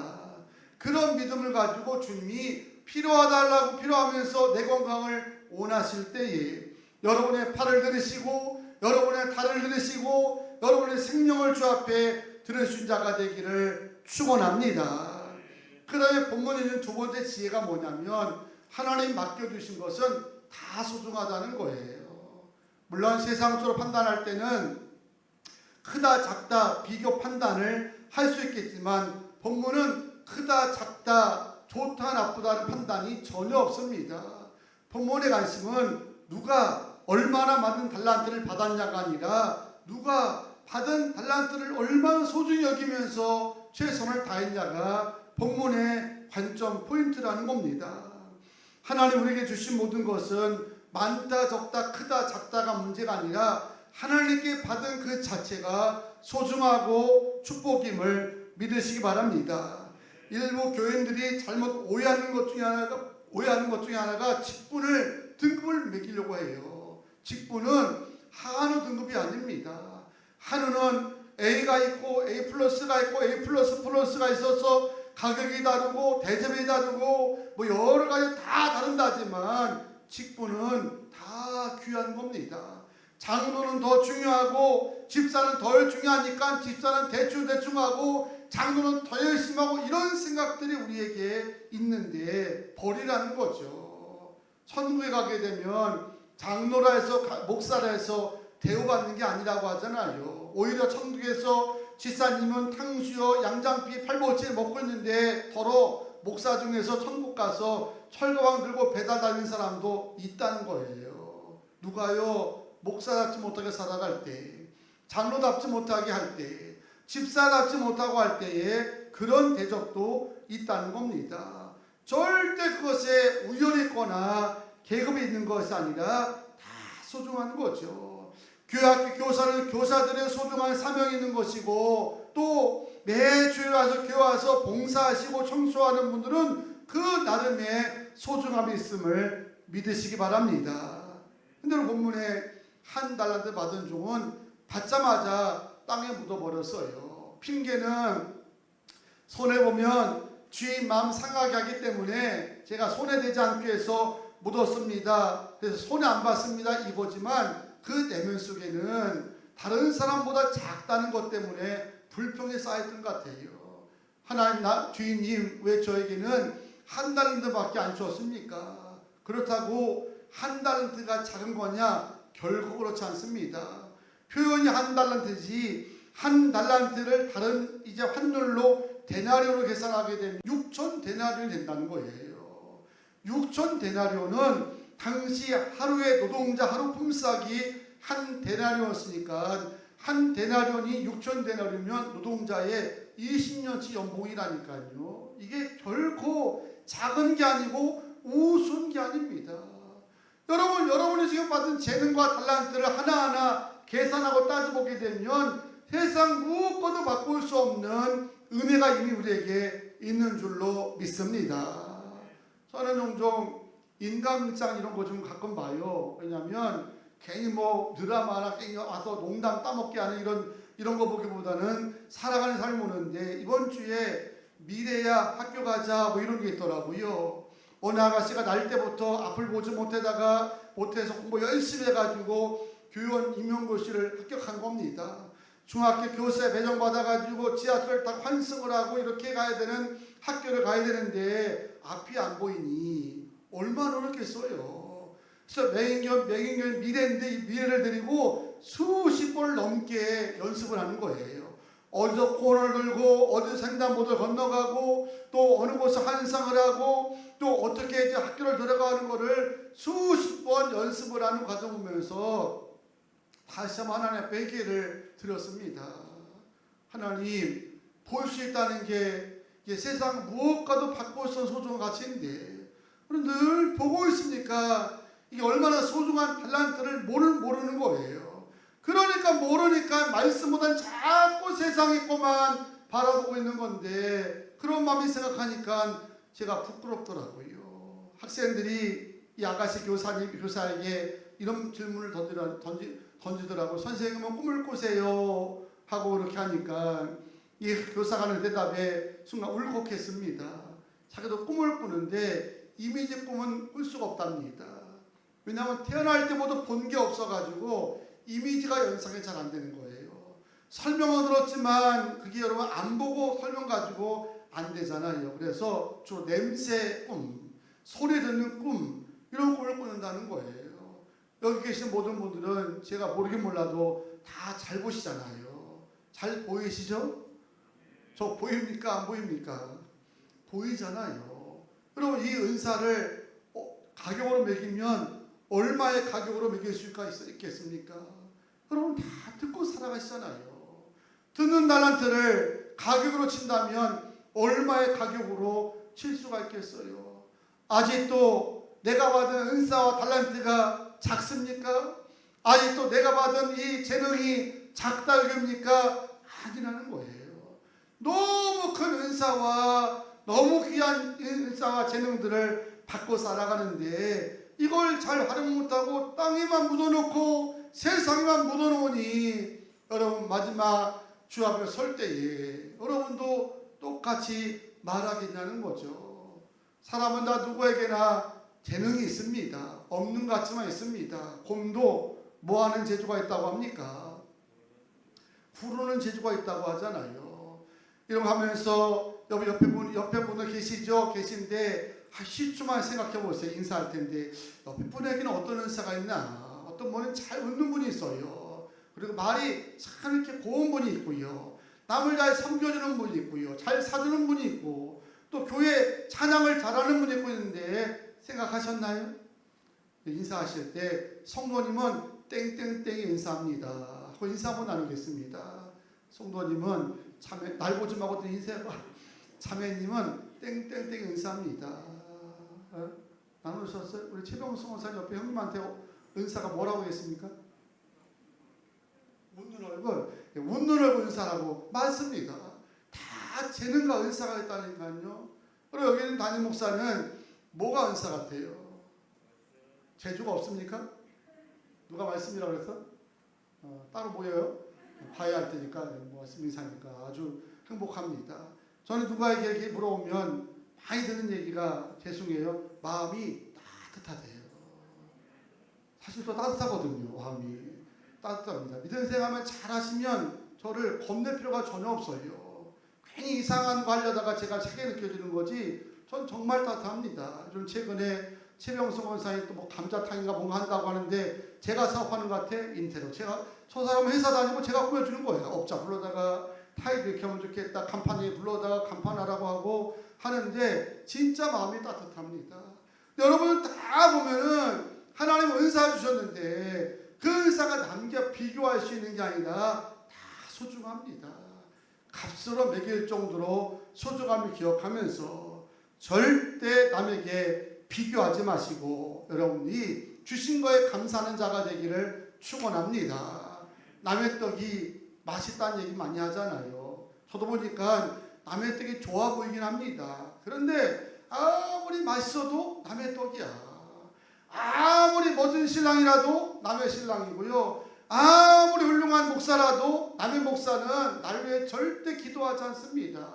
Speaker 2: 그런 믿음을 가지고 주님이 필요하다고 필요하면서 내 건강을 원하실 때에 여러분의 팔을 들으시고 여러분의 다리를 들으시고 여러분의 생명을 주 앞에 들으신 자가 되기를 축원합니다. 그 다음에 본문에 있는 두 번째 지혜가 뭐냐면 하나님 맡겨주신 것은 다 소중하다는 거예요. 물론 세상적으로 판단할 때는 크다 작다 비교 판단을 할 수 있겠지만 본문은 크다 작다 좋다 나쁘다는 판단이 전혀 없습니다. 본문의 관심은 누가 얼마나 많은 달란트를 받았냐가 아니라 누가 받은 달란트를 얼마나 소중히 여기면서 최선을 다했냐가 본문의 관점 포인트라는 겁니다. 하나님 우리에게 주신 모든 것은 많다 적다 크다 작다가 문제가 아니라 하나님께 받은 그 자체가 소중하고 축복임을 믿으시기 바랍니다. 일부 교인들이 잘못 오해하는 것 중에 하나가 직분을 등급을 매기려고 해요. 직분은 한우 등급이 아닙니다. 한우는 A가 있고 A 플러스가 있고 A 플러스 플러스가 있어서 가격이 다르고 대접이 다르고 뭐 여러 가지 다 다른다지만 직분은 다 귀한 겁니다. 장로는 더 중요하고 집사는 덜 중요하니까 집사는 대충하고 장로는 더 열심히 하고 이런 생각들이 우리에게 있는데 버리라는 거죠. 천국에 가게 되면 장로라 해서 목사라 해서 대우받는 게 아니라고 하잖아요. 오히려 천국에서 집사님은 탕수육 양장피 팔보채 먹고 있는데 더러 목사 중에서 천국 가서 철거왕 들고 배달 다니는 사람도 있다는 거예요. 누가요? 목사답지 못하게 살아갈 때, 장로답지 못하게 할 때, 집사답지 못하고 할 때에 그런 대접도 있다는 겁니다. 절대 그것에 우연이 있거나 계급이 있는 것이 아니라 다 소중한 거죠. 교회학교 교사는 교사들의 소중한 사명이 있는 것이고 또 매주에 와서 교회 와서 봉사하시고 청소하는 분들은 그 나름의 소중함이 있음을 믿으시기 바랍니다. 근데 본문에 한 달란트 받은 종은 받자마자 땅에 묻어버렸어요. 핑계는 손해보면 주인 마음 상하게 하기 때문에 제가 손해되지 않기 위해서 묻었습니다. 그래서 손해 안 봤습니다 이거지만 그 내면 속에는 다른 사람보다 작다는 것 때문에 불평이 쌓였던 것 같아요. 하나님 주인님 왜 저에게는 한 달란트밖에 안 주었습니까? 그렇다고 한 달란트가 작은 거냐? 결코 그렇지 않습니다. 표현이 한 달란트지 한 달란트를 다른 이제 환율로 데나리오로 계산하게 되면 6천 데나리온이 된다는 거예요. 6천 데나리온은 당시 하루의 노동자 하루 품삯이 한 데나리온이었으니까 한 데나리온이 6천 데나리온이면 노동자의 20년치 연봉이라니까요. 이게 결코 작은 게 아니고 우스운 게 아닙니다. 여러분이 지금 받은 재능과 달란트를 하나하나 계산하고 따져보게 되면 세상 무엇과도 바꿀 수 없는 은혜가 이미 우리에게 있는 줄로 믿습니다. 저는 종종 인간극장 이런 거 좀 가끔 봐요. 왜냐하면 괜히 뭐 드라마나 괜히 와서 농담 따먹게 하는 이런 거 보기보다는 살아가는 삶을 보는데 이번 주에 미래야 학교 가자 뭐 이런 게 있더라고요. 어느 아가씨가 날 때부터 앞을 보지 못해서 공부 열심히 해가지고 교원 임용고시를 합격한 겁니다. 중학교 교사에 배정받아가지고 지하철을 다 환승을 하고 이렇게 가야 되는 학교를 가야 되는데 앞이 안 보이니 얼마나 노력했어요. 그래서 맹인견 미래인데 이 미래를 데리고 수십 번을 넘게 연습을 하는 거예요. 어디서 코너를 들고 어디서 횡단보도를 건너가고 또 어느 곳에 환상을 하고 또 어떻게 이제 학교를 들어가는 거를 수십 번 연습을 하는 과정을 보면서 다시 한번 하나님 앞에 회개를 드렸습니다. 하나님, 볼 수 있다는 게 이게 세상 무엇과도 바꿀 수 없는 소중한 가치인데 늘 보고 있으니까 이게 얼마나 소중한 달란트를 모르는 거예요. 그러니까 모르니까 말씀보다는 자꾸 세상의 것만 바라보고 있는 건데 그런 마음이 생각하니까 제가 부끄럽더라고요. 학생들이 이 아가씨 교사에게 이런 질문을 던지더라고요. 선생님은 꿈을 꾸세요 하고 그렇게 하니까 이 교사가 하는 대답에 순간 울컥했습니다. 자기도 꿈을 꾸는데 이미지 꿈은 꿀 수가 없답니다. 왜냐하면 태어날 때부터 본 게 없어가지고 이미지가 연상이 잘 안 되는 거예요. 설명은 들었지만 그게 여러분 안 보고 설명 가지고 안 되잖아요. 그래서 주로 냄새 꿈, 소리 듣는 꿈 이런 꿈을 꾸는다는 거예요. 여기 계신 모든 분들은 제가 모르긴 몰라도 다 잘 보시잖아요. 잘 보이시죠? 저 보입니까? 안 보입니까? 보이잖아요. 여러분 이 은사를 가격으로 매기면 얼마의 가격으로 매길 수가 있겠습니까? 여러분 다 듣고 살아가시잖아요. 듣는 달란트를 가격으로 친다면 얼마의 가격으로 칠 수가 있겠어요? 아직도 내가 받은 은사와 달란트가 작습니까? 아직도 내가 받은 이 재능이 작다 여깁니까? 아니라는 거예요. 너무 큰 은사와 너무 귀한 은사와 재능들을 받고 살아가는데 이걸 잘 활용 못하고 땅에만 묻어놓고 세상에만 묻어놓으니 여러분 마지막 주 앞에 설 때에 여러분도 똑같이 말하겠냐는 거죠. 사람은 다 누구에게나 재능이 있습니다. 없는 것 같지만 있습니다. 곰도 뭐하는 재주가 있다고 합니까? 구르는 재주가 있다고 하잖아요. 이런 거 하면서 옆에 분들 계시죠? 계신데 10초만 생각해 보세요. 인사할 텐데 옆에 분에게는 어떤 은사가 있나? 어떤 분은 잘 웃는 분이 있어요. 그리고 말이 참 이렇게 고운 분이 있고요. 남을 잘 섬겨주는 분이 있고요. 잘 사주는 분이 있고 또 교회 찬양을 잘하는 분이 있고 있는데 생각하셨나요? 인사하실 때 성도님은 땡땡땡이 인사합니다 하고 인사 한번 나누겠습니다. 성도님은 참회, 날 보지 말고 인사해봐. 참회님은 땡땡땡 인사합니다. 나누셨어요? 우리 최병성 원사님 옆에 형님한테 은사가 뭐라고 했습니까? 웃는 얼굴 은사라고 맞습니다. 다 재능과 은사가 있다니까요. 그리고 여기 있는 담임 목사는 뭐가 은사 같아요? 재주가 없습니까? 누가 말씀이라고 그랬어? 따로 모여요? 봐야 할 테니까 말씀 인사니까 아주 행복합니다. 저는 누가에게 이렇게 물어보면 많이 듣는 얘기가 죄송해요. 마음이 따뜻하대요. 사실 또 따뜻하거든요. 마음이 따뜻합니다. 믿음 생활만 잘하시면 저를 겁낼 필요가 전혀 없어요. 괜히 이상한 거 하려다가 제가 차게 느껴지는 거지 전 정말 따뜻합니다. 좀 최근에 최병성 원사님 또 뭐 감자탕인가 뭔가 한다고 하는데 제가 사업하는 것 같아 인테로 저 사람은 회사 다니고 제가 꾸며주는 거예요. 업자 불러다가 타이드 이렇게 하면 좋겠다. 간판에 불러다가 간판하라고 하고 하는데 진짜 마음이 따뜻합니다. 여러분 다 보면은 하나님 은사 주셨는데 그 은사가 남과 비교할 수 있는 게 아니라 다 소중합니다. 값으로 매길 정도로 소중함을 기억하면서 절대 남에게 비교하지 마시고 여러분이 주신 거에 감사하는 자가 되기를 축원합니다. 남의 떡이 맛있다는 얘기 많이 하잖아요. 저도 보니까 남의 떡이 좋아 보이긴 합니다. 그런데 아무리 맛있어도 남의 떡이야. 아무리 멋진 신랑이라도 남의 신랑이고요. 아무리 훌륭한 목사라도 남의 목사는 나를 위해 절대 기도하지 않습니다.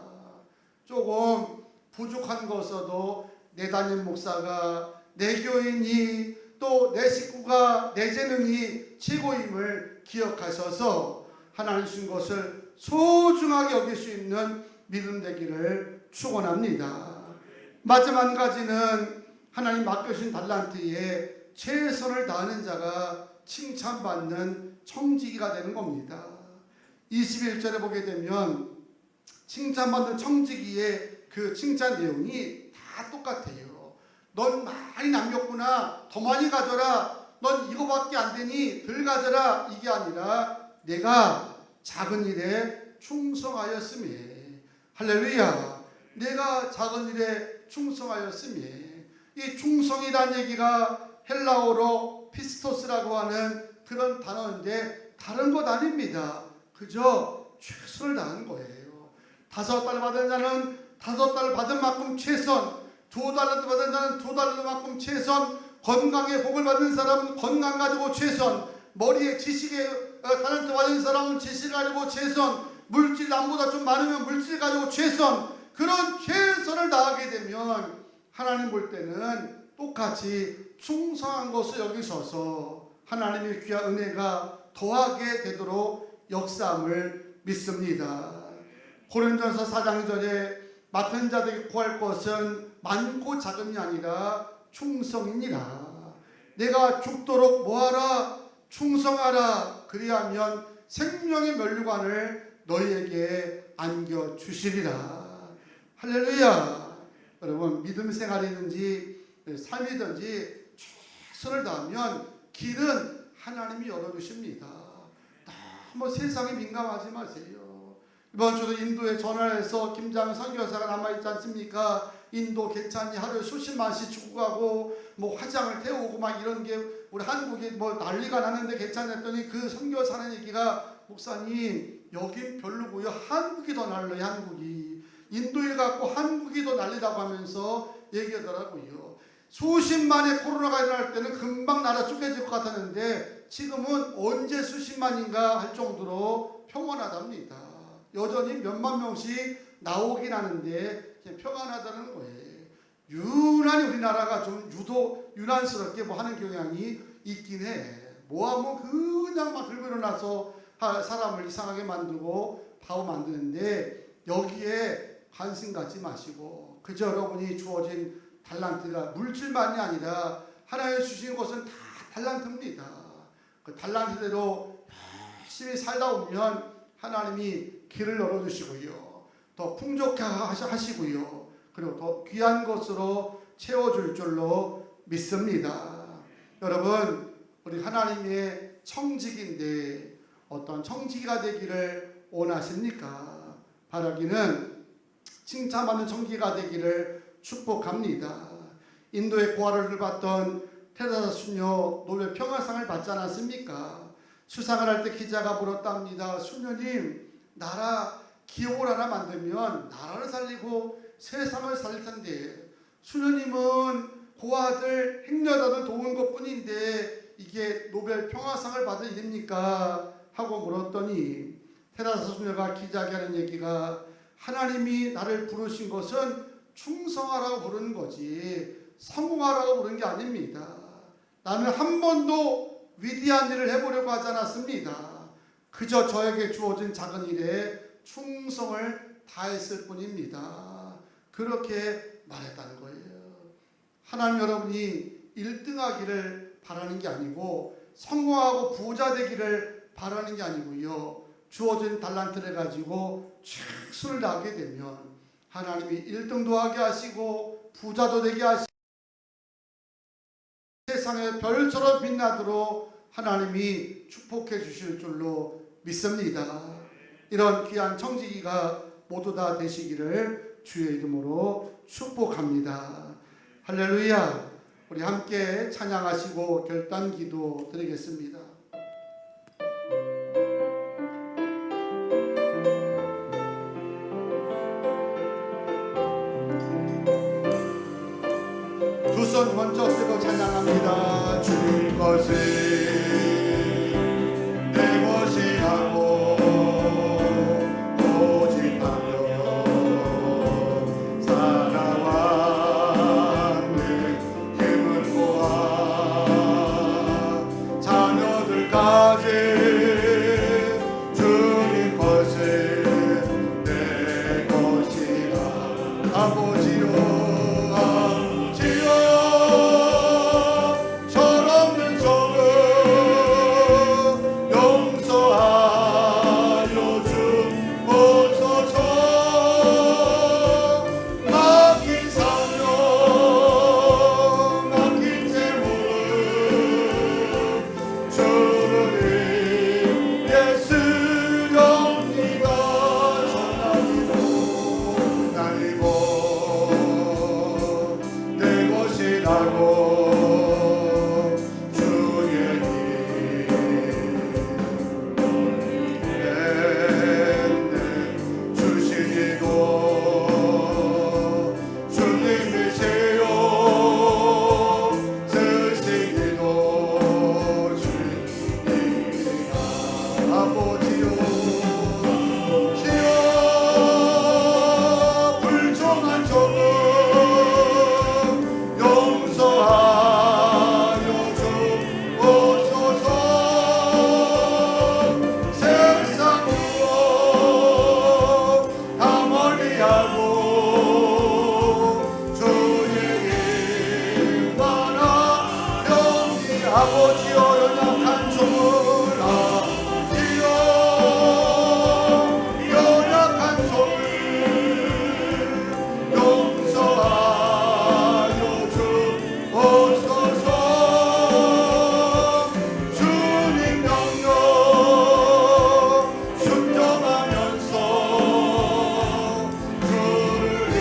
Speaker 2: 조금 부족한 것어도 내 담임 목사가 내 교인이 또 내 식구가 내 재능이 최고임을 기억하셔서 하나님 주신 것을 소중하게 여길 수 있는 믿음 되기를 축원합니다. 마지막 한 가지는 하나님 맡겨주신 달란트에 최선을 다하는 자가 칭찬받는 청지기가 되는 겁니다. 21절에 보게 되면 칭찬받는 청지기의 그 칭찬 내용이 다 똑같아요. 넌 많이 남겼구나. 더 많이 가져라. 넌 이거밖에 안 되니 들가져라, 이게 아니라 내가 작은 일에 충성하였음에, 할렐루야, 내가 작은 일에 충성하였음에, 이 충성이란 얘기가 헬라어로 피스토스라고 하는 그런 단어인데 다른 것 아닙니다. 그저 최선을 다하는 거예요. 5달 받은 자는 5달 받은 만큼 최선, 2달러도 받은 자는 2달러만큼 최선, 건강에 복을 받은 사람은 건강 가지고 최선, 머리에 지식에 달란트 받은 사람은 지식 가지고 최선, 물질 남보다 좀 많으면 물질 가지고 최선, 그런 최선을 다하게 되면 하나님 볼 때는 똑같이 충성한 것을 여기셔서 하나님의 귀한 은혜가 더하게 되도록 역사함을 믿습니다. 고린도전서 4장 2절에 맡은 자들에게 구할 것은 많고 작은이 아니라 충성이니라. 내가 죽도록 뭐하라? 충성하라. 그리하면 생명의 면류관을 너희에게 안겨주시리라. 할렐루야. 여러분, 믿음 생활이든지 삶이든지 최선을 다하면 길은 하나님이 열어주십니다. 너무 세상에 민감하지 마세요. 이번 주도 인도에 전화해서 김장 선교사가 남아있지 않습니까? 인도 개찬이 하루에 수십만씩 죽어가고 뭐 화장을 태우고 막 이런 게 우리 한국이 뭐 난리가 나는데 개찬했더니 그 선교사는 얘기가, 목사님 여긴 별로고요, 한국이 더 난리요. 한국이 인도에 갖고 한국이 더 난리다고 하면서 얘기하더라고요. 수십만의 코로나가 일어날 때는 금방 나라 쪼개질 것 같았는데 지금은 언제 수십만인가 할 정도로 평온하답니다. 여전히 몇만 명씩 나오긴 하는데 그냥 평안하다는 거예요. 유난히 우리나라가 좀 유독 유난스럽게 뭐 하는 경향이 있긴 해. 뭐하면 그냥 막 들고 일어나서 사람을 이상하게 만들고 바보 만드는데 여기에 관심 갖지 마시고 그저 여러분이 주어진 달란트가 물질만이 아니라 하나님 주신 것은 다 달란트입니다. 그 달란트대로 열심히 살다 보면 하나님이 길을 열어주시고요, 더 풍족하게 하시고요, 그리고 더 귀한 것으로 채워줄 줄로 믿습니다. 여러분, 우리 하나님의 청지기인데 어떤 청지기가 되기를 원하십니까? 바라기는 칭찬받는 청지기가 되기를 축복합니다. 인도의 고아를 받던 테레사 수녀 노벨 평화상을 받지 않았습니까? 수상을 할 때 기자가 물었답니다. 수녀님, 나라 기업을 하나 만들면 나라를 살리고 세상을 살릴 텐데 수녀님은 고아들 행여자들 도운 것뿐인데 이게 노벨 평화상을 받을 일입니까? 하고 물었더니 테레사 수녀가 기자에게 하는 얘기가, 하나님이 나를 부르신 것은 충성하라고 부르는 거지 성공하라고 부르는 게 아닙니다. 나는 한 번도 위대한 일을 해보려고 하지 않았습니다. 그저 저에게 주어진 작은 일에 충성을 다했을 뿐입니다. 그렇게 말했다는 거예요. 하나님, 여러분이 1등하기를 바라는 게 아니고 성공하고 부자 되기를 바라는 게 아니고요, 주어진 달란트를 가지고 최선을 다하게 되면 하나님이 1등도 하게 하시고 부자도 되게 하시고 세상에 별처럼 빛나도록 하나님이 축복해 주실 줄로 믿습니다. 이런 귀한 청지기가 모두 다 되시기를 주의 이름으로 축복합니다. 할렐루야. 우리 함께 찬양하시고 결단 기도 드리겠습니다. 두 손 먼저 들고 찬양합니다. 줄 것을 내 것이 하고 고집하며 살아왔는 힘을 모아 자녀들까지 주님 것을 내 것이라. 아버지요, 철없는 성을 아니하고 주의 일만하 영이 아버지여 연약한 종을 아버지여 연약한 종을 용서하여 주옵소서. 주님 명령 순종하면서 주를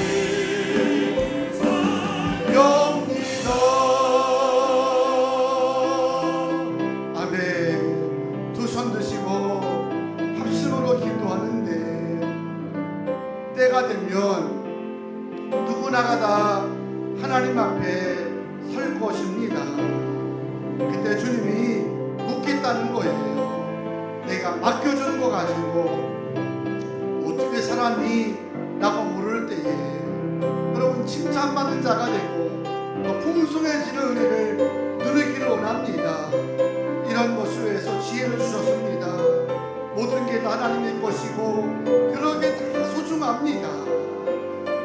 Speaker 2: 영리다. 아멘. 두 손 드시고 합심으로 기도하는데 때가 되면 누구나가 다 하나님 앞에 설 것입니다. 그때 주님이 묻겠다는 거예요. 내가 맡겨준 거 가지고 어떻게 살았니? 라고 물을 때에 여러분 칭찬받는 자가 되고 또 풍성해지는 은혜를 누리기를 원합니다. 이런 것을 위해서 지혜를 주셨습니다. 모든 게 다 하나님의 것이고 그러게 다 소중합니다.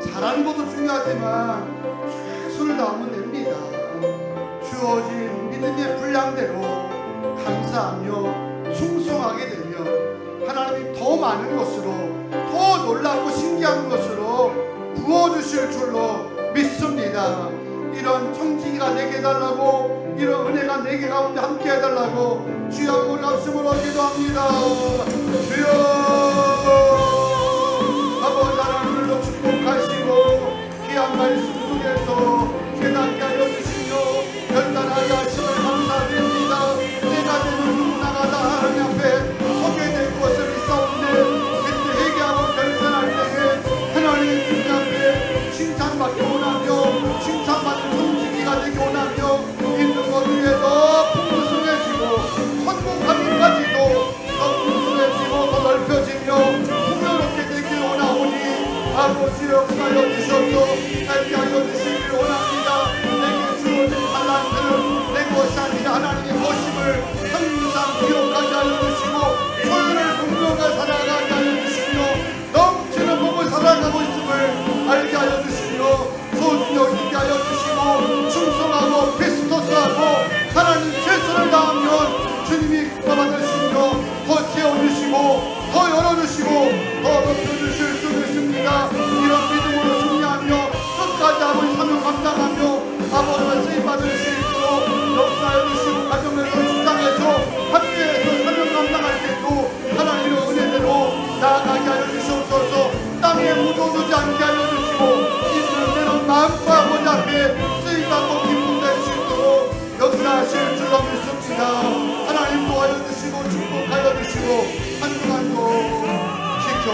Speaker 2: 잘하는 것도 중요하지만 최선을 다하면 됩니다. 주어진 믿음의 분량대로 감사하며 충성하게 되면 하나님이 더 많은 것으로 더 놀랍고 신기한 것으로 부어주실 줄로 믿습니다. 이런 청지기가 내게 해달라고 이런 은혜가 내게 가운데 함께 해달라고 주여 우리 합심으로 기도합니다. 주여 아버지 하나님을 축복하시고 귀한 말씀 속에서 깨닫게 하여 주시며 결단하게 하심을 감사드립니다. 내가 되는 누구나가 다 하나님 앞에 서게 될 것을 있사옵네. 그때 회개하고 결단할 때에 하나님 주님 앞에 칭찬받기 원하며 칭찬받는 성지기가 되기 원하며 있는 것 위에 더 풍성해지고 천국하기까지도 더 풍성해지고 더 넓혀지며 풍요롭게 되길 원하오니 아버지 역사여 주셔서 알게 하여 주시길 원합니다. 내게 주어진 달란트는 내 것이 아니라 하나님의 것임을 항상 기억하게 하여 주시고 소유를 분명하게 살아가게 하여 주시며 넘치는 몸을 살아가고 있음을 알게 하여 주시며 소중히 여기게 하여 주시고 충성하고 피스토스하고 하나님 최선을 다하면 주님이 받아주시며 더 채워주시고 더 열어주시고 더 높여주실 줄 믿습니다. 이런 믿음으로 승리하며 끝까지 아버지 사명 감당하며 아버지와 쓰임받을 수 있도록 역사해 주시고 가정에서 직장에서 학교에서 사명 감당할 때도 하나님의 은혜대로 나아가게 하여 주시옵소서. 땅에 묻어두지 않게 하여 주시고 있는 대로 마음껏 아버지 앞에 쓰임받고 기쁨될 수 있도록 역사하실 줄로 믿습니다. 하나님 도와여 주시고 축복하여 주시고 한 주간도 지켜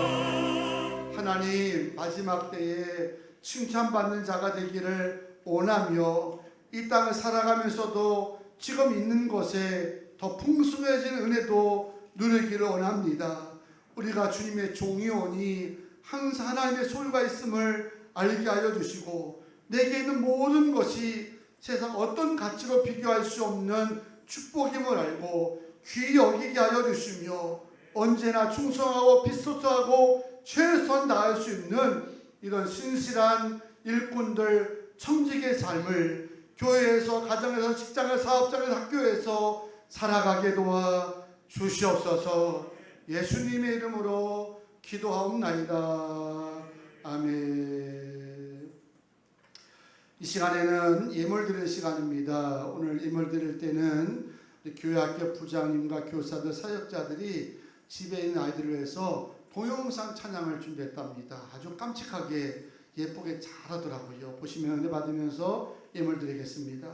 Speaker 2: 주시옵소서. 하나님 마지막 때에 칭찬받는 자가 되기를 원하며 이 땅을 살아가면서도 지금 있는 것에 더 풍성해진 은혜도 누리기를 원합니다. 우리가 주님의 종이오니 항상 하나님의 소유가 있음을 알게 하여 주시고 내게 있는 모든 것이 세상 어떤 가치로 비교할 수 없는 축복임을 알고 귀히 여기게 하여 주시며 언제나 충성하고 비소토하고 최선 다할 수 있는 이런 신실한 일꾼들 청직의 삶을 교회에서 가정에서 직장에서 사업장에서 학교에서 살아가게 도와 주시옵소서. 예수님의 이름으로 기도하옵나이다. 아멘. 이 시간에는 예물 드리는 시간입니다. 오늘 예물 드릴 때는 교회 학교 부장님과 교사들 사역자들이 집에 있는 아이들을 위해서 동영상 찬양을 준비했답니다. 아주 깜찍하게 예쁘게 잘하더라고요. 보시면 은혜 받으면서 예물 드리겠습니다.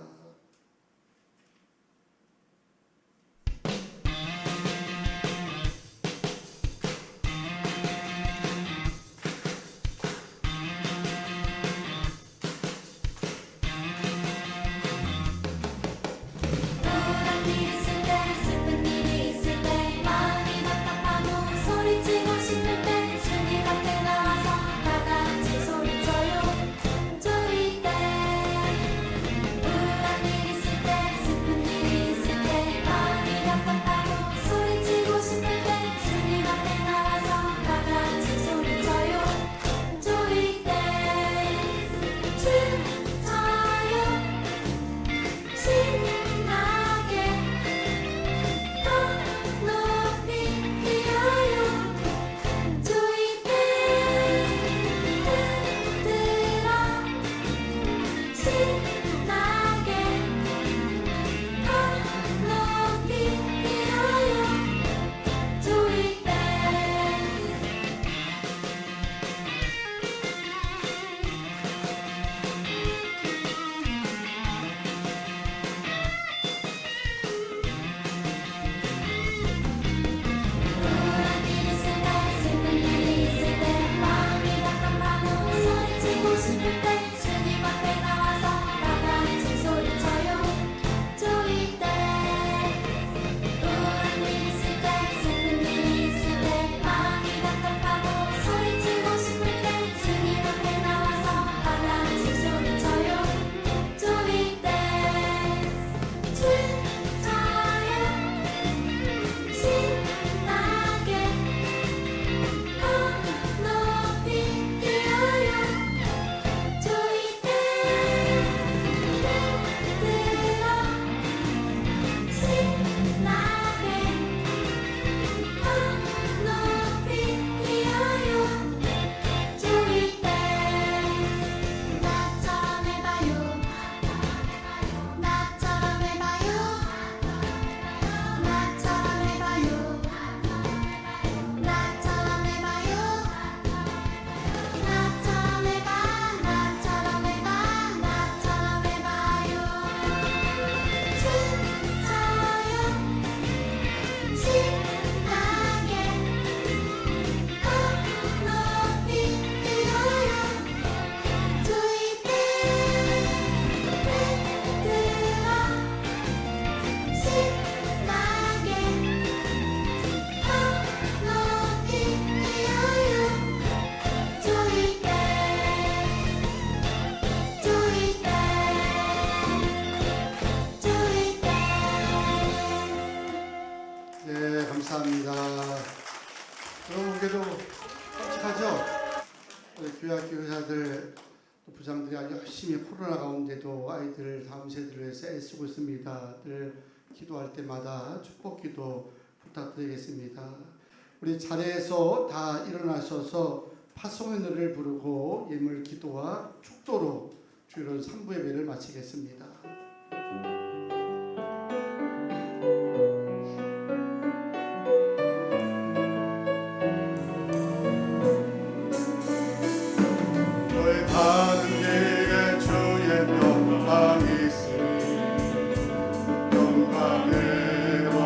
Speaker 6: 주님 앞에 나와서 다 같이 소리쳐요. 저희 때
Speaker 2: 보기에도 끔찍하죠? 우리 교회학교 의사들 또 부장들이 아주 열심히 코로나 가운데도 아이들 다음 세대를 위해서 애쓰고 있습니다. 늘 기도할 때마다 축복기도 부탁드리겠습니다. 우리 자리에서 다 일어나셔서 파송의 노래를 부르고 예물 기도와 축도로 주일은 3부 예배를 마치겠습니다.
Speaker 6: 너의 가는 길에 주의 평강이 있으니 평강과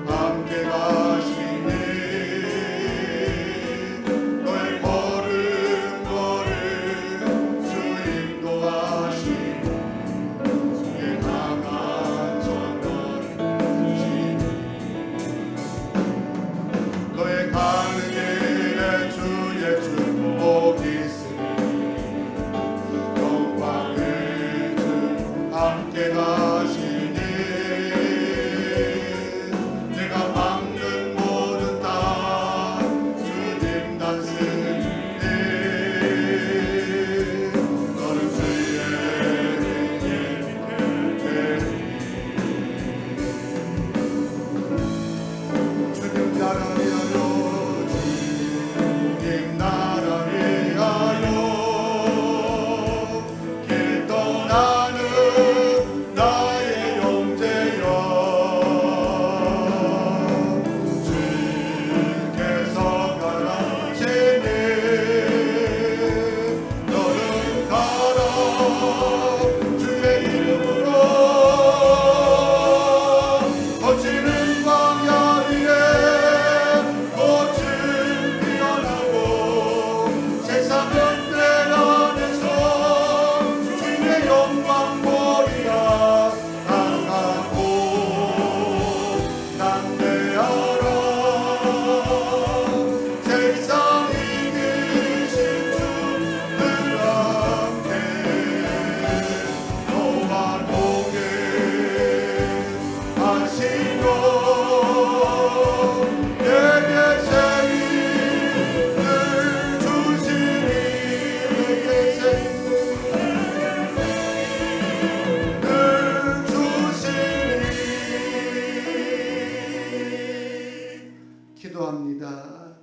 Speaker 6: 함께 가시니 너의 걸음걸음 주 인도하시니 주의 강한 선언을 주시니 너의 가는 길에 주의 축복이 있으니 영광을 주 함께 가시니 내가 막는 모든 땅 주님 다스리니 너는 주의 예비될 때니 주님 나라 위하여 주님 나라 위하여 길 떠나는 나의 형제여 주께서 가라시니 너는 가라 주의 이름으로 거치는 광야 위에 꽃을 피어나고 세상은 내 안에서 주님의 영광 보리라 강하고 담대하라 세상 이기신 주들 함께 너와 동행 하시고 내게 생일을 주시니 내게 생일을 주시니
Speaker 2: 기도합니다.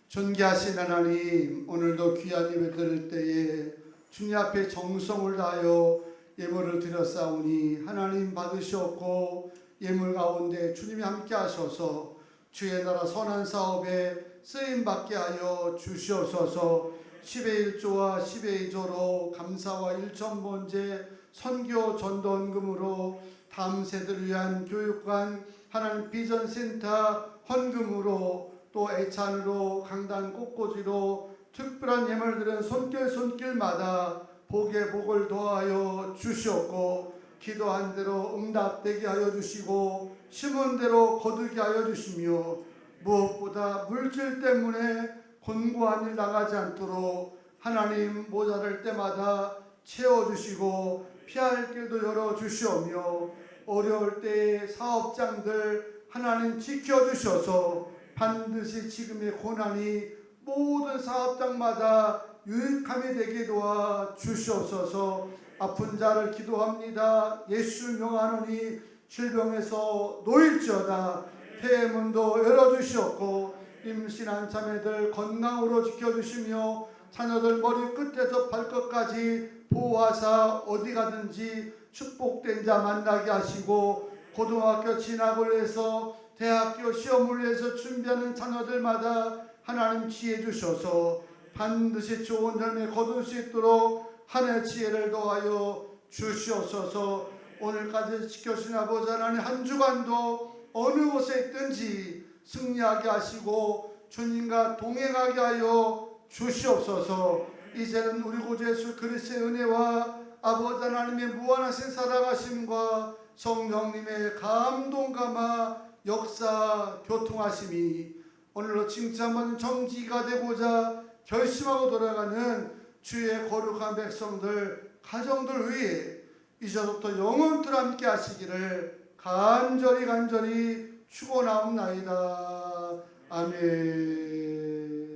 Speaker 2: 존귀하신 하나님, 오늘도 귀한 예배 드릴 때에 주님 앞에 정성을 다하여 예물을 드렸사오니 하나님 받으시옵고 예물 가운데 주님이 함께 하셔서 주의 나라 선한 사업에 쓰임받게 하여 주시옵소서. 10의 1조와 10의 2조로 감사와 일천번제 선교 전도헌금으로 다음 세대를 위한 교육관 하나님 비전센터 헌금으로 또 애찬으로 강단 꽃꽂이로 특별한 예물들은 손길마다 복에 복을 더하여 주시옵고 기도한 대로 응답되게 하여 주시고 심은 대로 거두게 하여 주시며 무엇보다 물질 때문에 곤고한 일 나가지 않도록 하나님 모자랄 때마다 채워주시고 피할 길도 열어주시오며 어려울 때의 사업장들 하나님 지켜주셔서 반드시 지금의 고난이 모든 사업장마다 유익함이 되게 도와 주시옵소서. 아픈 자를 기도합니다. 예수 명하노니 질병에서 놓일지어다. 폐의 문도 열어주시옵고 임신한 자매들 건강으로 지켜주시며 자녀들 머리 끝에서 발끝까지 보호하사 어디 가든지 축복된 자 만나게 하시고 고등학교 진학을 해서 대학교 시험을 위해서 준비하는 자녀들마다 하나님 지혜 주셔서 반드시 좋은 열매 거둘 수 있도록 하나님의 지혜를 더하여 주시옵소서. 오늘까지 지켜주신 아버지 하나님 한 주간도 어느 곳에 있든지 승리하게 하시고 주님과 동행하게 하여 주시옵소서. 이제는 우리 구주 예수 그리스도의 은혜와 아버지 하나님의 무한하신 사랑하심과 성령님의 감동감화 역사 교통하심이 오늘로 칭찬받는 정지가 되고자 결심하고 돌아가는 주의 거룩한 백성들 가정들 위해 이제부터 영원토록 함께 하시기를 간절히 축원하옵나이다. 아멘.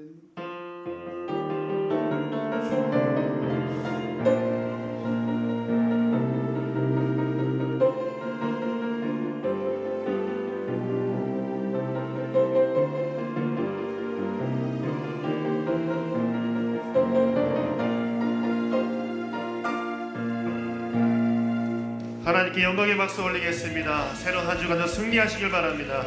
Speaker 4: 하나님께 영광의 박수 올리겠습니다. 새로운 한 주간도 승리하시길 바랍니다.